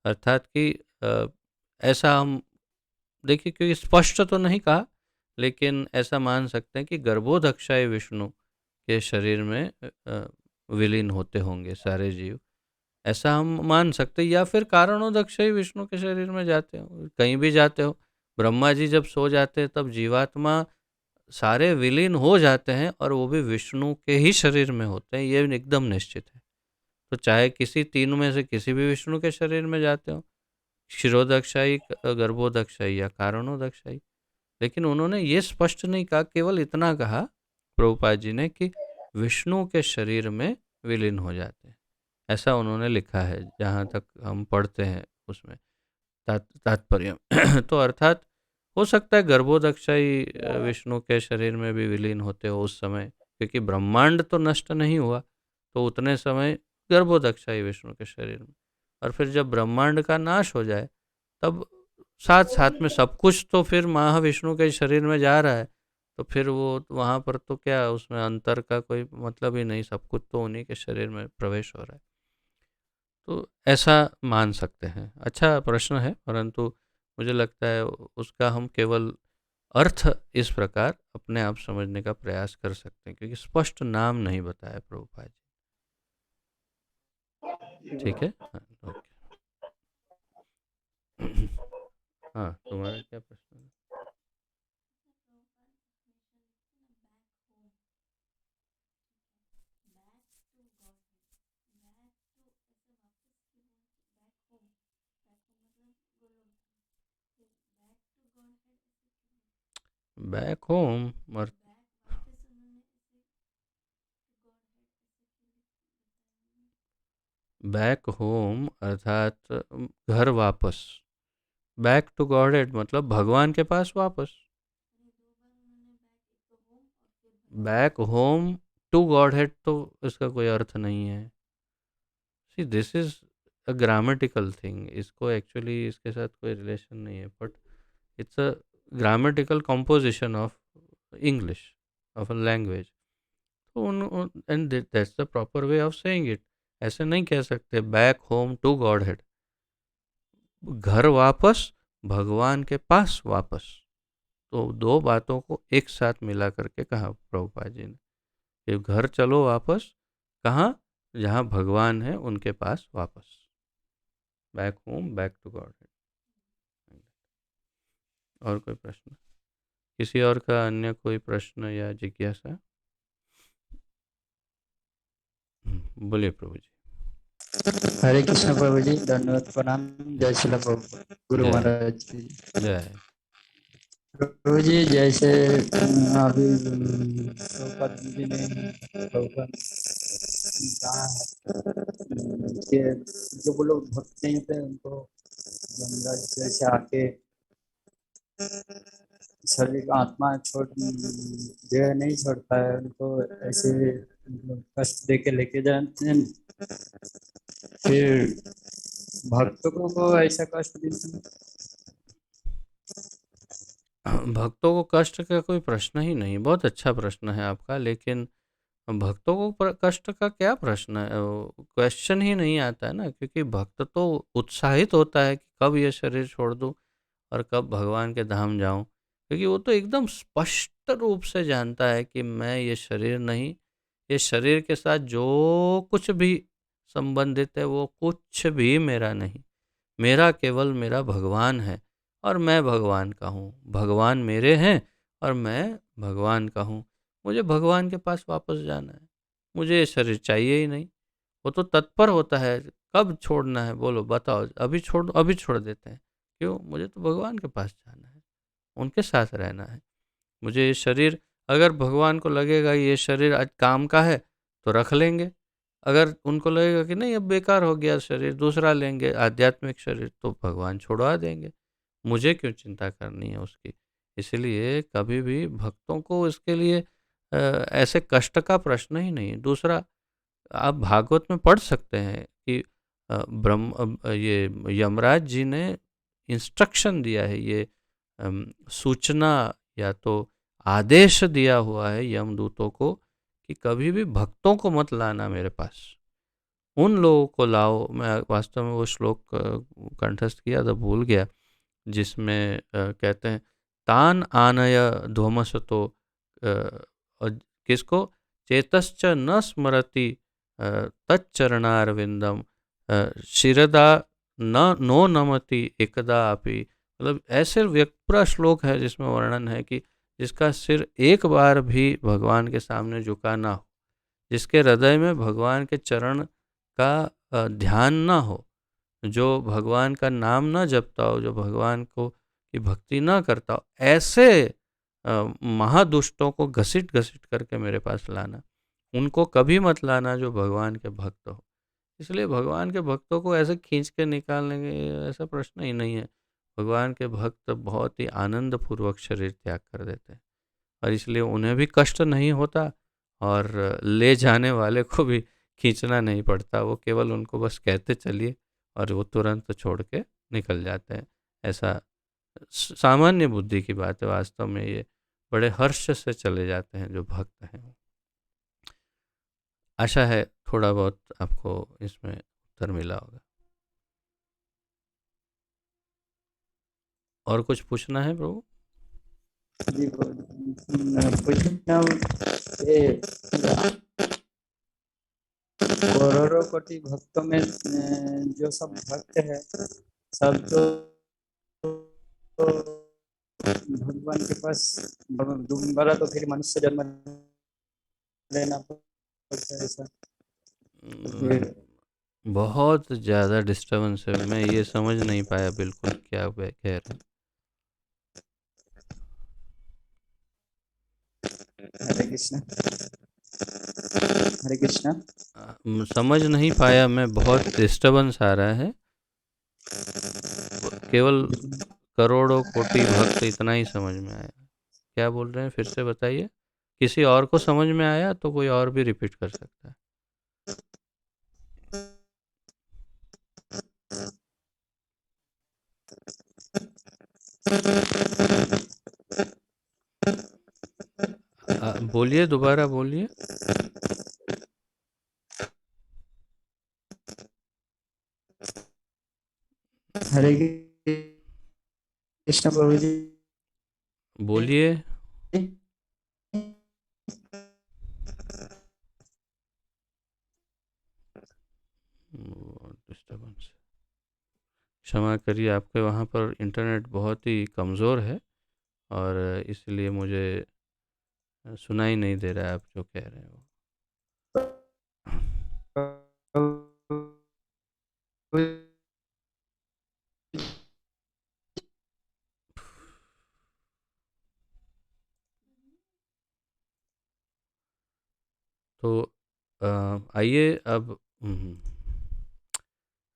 अर्थात कि ऐसा हम देखिए, क्योंकि स्पष्ट तो नहीं कहा, लेकिन ऐसा मान सकते हैं कि गर्भोदक्षाई विष्णु के शरीर में विलीन होते होंगे सारे जीव, ऐसा हम मान सकते हैं। या फिर कारणोदक्षाई विष्णु के शरीर में जाते हो, कहीं भी जाते हो। ब्रह्मा जी जब सो जाते हैं तब जीवात्मा सारे विलीन हो जाते हैं, और वो भी विष्णु के ही शरीर में होते हैं, ये एकदम निश्चित है। तो चाहे किसी तीन में से किसी भी विष्णु के शरीर में जाते हो, क्षीरोदक्षाई, गर्भोदक्षाई या कारणोदक्षाई, लेकिन उन्होंने ये स्पष्ट नहीं कहा, केवल इतना कहा प्रभुपाद जी ने कि विष्णु के शरीर में विलीन हो जाते हैं, ऐसा उन्होंने लिखा है जहाँ तक हम पढ़ते हैं उसमें तात्पर्य। तो अर्थात हो सकता है गर्भोदक्षाई विष्णु के शरीर में भी विलीन होते हो उस समय, क्योंकि ब्रह्मांड तो नष्ट नहीं हुआ, तो उतने समय गर्भोदक्षाई विष्णु के शरीर में, और फिर जब ब्रह्मांड का नाश हो जाए तब साथ साथ में सब कुछ तो फिर महाविष्णु के शरीर में जा रहा है, तो फिर वो वहाँ पर तो क्या, उसमें अंतर का कोई मतलब ही नहीं, सब कुछ तो उन्हीं के शरीर में प्रवेश हो रहा है। तो ऐसा मान सकते हैं। अच्छा प्रश्न है, परंतु मुझे लगता है उसका हम केवल अर्थ इस प्रकार अपने आप समझने का प्रयास कर सकते हैं, क्योंकि स्पष्ट नाम नहीं बताया प्रभुपाद जी। ठीक है, हाँ, ओके। हाँ, तुम्हारा क्या प्रश्न है? बैक होम, बैक होम अर्थात घर वापस, बैक टू गॉडेड मतलब भगवान के पास वापस। बैक होम टू गॉडहेड तो इसका कोई अर्थ नहीं है। See this is a grammatical thing, इसको एक्चुअली इसके साथ कोई रिलेशन नहीं है, but it's a grammatical composition of English, of a language. तो and that's the proper way of saying it. ऐसे नहीं कह सकते बैक होम टू गॉडहेड, घर वापस, भगवान के पास वापस। तो दो बातों को एक साथ मिला करके कहा प्रभुपाद जी ने कि घर चलो वापस, कहाँ, जहाँ भगवान है उनके पास वापस, back home, back to God. और कोई प्रश्न, किसी और का अन्य कोई प्रश्न या जिज्ञासा? बोलिए प्रभु जी। हरे कृष्ण प्रभु जी, धन्यवाद, प्रणाम, जय श्री प्रभु गुरु जय महाराज जी। जय। प्रभु जी जैसे अभी प्रभुपाद जी ने प्रभुपाद कहा है कि जो वो लोग भक्त नहीं थे उनको गंगा जी से आके शरीर का आत्मा छोड़ देह नहीं छोड़ता है, उनको ऐसे कष्ट दे के लेके जाते हैं, फिर भक्तों को ऐसा कष्ट देते हैं। भक्तों को कष्ट का कोई प्रश्न ही नहीं, बहुत अच्छा प्रश्न है आपका, लेकिन भक्तों को कष्ट का क्या प्रश्न है, क्वेश्चन ही नहीं आता है ना, क्योंकि भक्त तो उत्साहित होता है कि कब ये शरीर छोड़ दूं और कब भगवान के धाम जाऊं, क्योंकि वो तो एकदम स्पष्ट रूप से जानता है कि मैं ये शरीर नहीं, ये शरीर के साथ जो कुछ भी संबंधित है वो कुछ भी मेरा नहीं, मेरा केवल मेरा भगवान है, और मैं भगवान का हूँ, भगवान मेरे हैं और मैं भगवान का हूँ। मुझे भगवान के पास वापस जाना है, मुझे ये शरीर चाहिए ही नहीं। वो तो तत्पर होता है, कब छोड़ना है बोलो, बताओ, अभी छोड़ दो, अभी छोड़ देते हैं। क्यों? मुझे तो भगवान के पास जाना है, उनके साथ रहना है। मुझे ये शरीर, अगर भगवान को लगेगा ये शरीर आज काम का है तो रख लेंगे, अगर उनको लगेगा कि नहीं अब बेकार हो गया शरीर, दूसरा लेंगे आध्यात्मिक शरीर, तो भगवान छुड़वा देंगे। मुझे क्यों चिंता करनी है उसकी? इसलिए कभी भी भक्तों को इसके लिए ऐसे कष्ट का प्रश्न ही नहीं। दूसरा, आप भागवत में पढ़ सकते हैं कि ये यमराज जी ने इंस्ट्रक्शन दिया है, ये सूचना या तो आदेश दिया हुआ है यमदूतों को कि कभी भी भक्तों को मत लाना मेरे पास, उन लोगों को लाओ। मैं वास्तव में वो श्लोक कंठस्थ किया था, भूल गया, जिसमें कहते हैं तान आनय ध्वमसतो, किसको, चेतश्च न स्मरति तच्चरणारविंदम शिरदा न नो नमति एकदा अपि। मतलब ऐसे पूरा श्लोक है जिसमें वर्णन है कि जिसका सिर एक बार भी भगवान के सामने झुका ना हो, जिसके हृदय में भगवान के चरण का ध्यान ना हो, जो भगवान का नाम ना जपता हो, जो भगवान को की भक्ति ना करता हो, ऐसे महादुष्टों को घसीट घसीट करके मेरे पास लाना। उनको कभी मत लाना जो भगवान के भक्त हो। इसलिए भगवान के भक्तों को ऐसे खींच के निकालने के ऐसा प्रश्न ही नहीं है। भगवान के भक्त बहुत ही आनंद पूर्वक शरीर त्याग कर देते हैं, और इसलिए उन्हें भी कष्ट नहीं होता और ले जाने वाले को भी खींचना नहीं पड़ता। वो केवल उनको बस कहते चलिए और वो तुरंत छोड़ के निकल जाते हैं। ऐसा सामान्य बुद्धि की बात है, वास्तव में ये बड़े हर्ष से चले जाते हैं जो भक्त हैं। आशा है थोड़ा बहुत आपको इसमें उत्तर मिला होगा। और कुछ पूछना है प्रभु? जी पूछना, ये करोड़ों कोटि भक्तों में जो सब भक्त है, सब तो भगवान के पास दोबारा तो फिर मनुष्य जन्म लेना पड़ता है ऐसा? बहुत ज़्यादा डिस्टर्बेंस है, मैं ये समझ नहीं पाया बिल्कुल क्या कह रहे हैं। हरे कृष्ण, हरे कृष्ण। समझ नहीं पाया मैं, बहुत डिस्टर्बेंस आ रहा है। केवल करोड़ों कोटि भक्त इतना ही समझ में आया। क्या बोल रहे हैं, फिर से बताइए। किसी और को समझ में आया तो कोई और भी रिपीट कर सकता है। बोलिए, दोबारा बोलिए। हरे कृष्ण प्रभु जी। बोलिए। डिस्टर्बेंस, क्षमा करिए, आपके वहाँ पर इंटरनेट बहुत ही कमज़ोर है और इसलिए मुझे सुनाई नहीं दे रहा है आप जो कह रहे हो। तो आइए अब,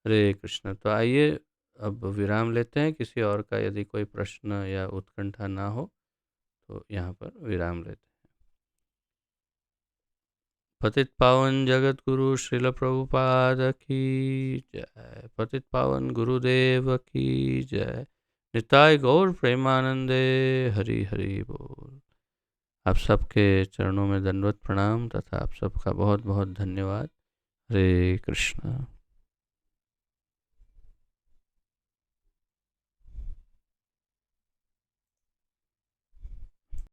हरे कृष्ण। तो आइए अब विराम लेते हैं। किसी और का यदि कोई प्रश्न या उत्कंठा ना हो तो यहाँ पर विराम लेते हैं। पतित पावन जगत गुरु श्रील प्रभुपाद की जय। पतित पावन गुरुदेव की जय। निताय गौर प्रेमानंदे। हरि हरि बोल। आप सबके चरणों में दंडवत प्रणाम तथा आप सबका बहुत बहुत धन्यवाद। हरे कृष्ण।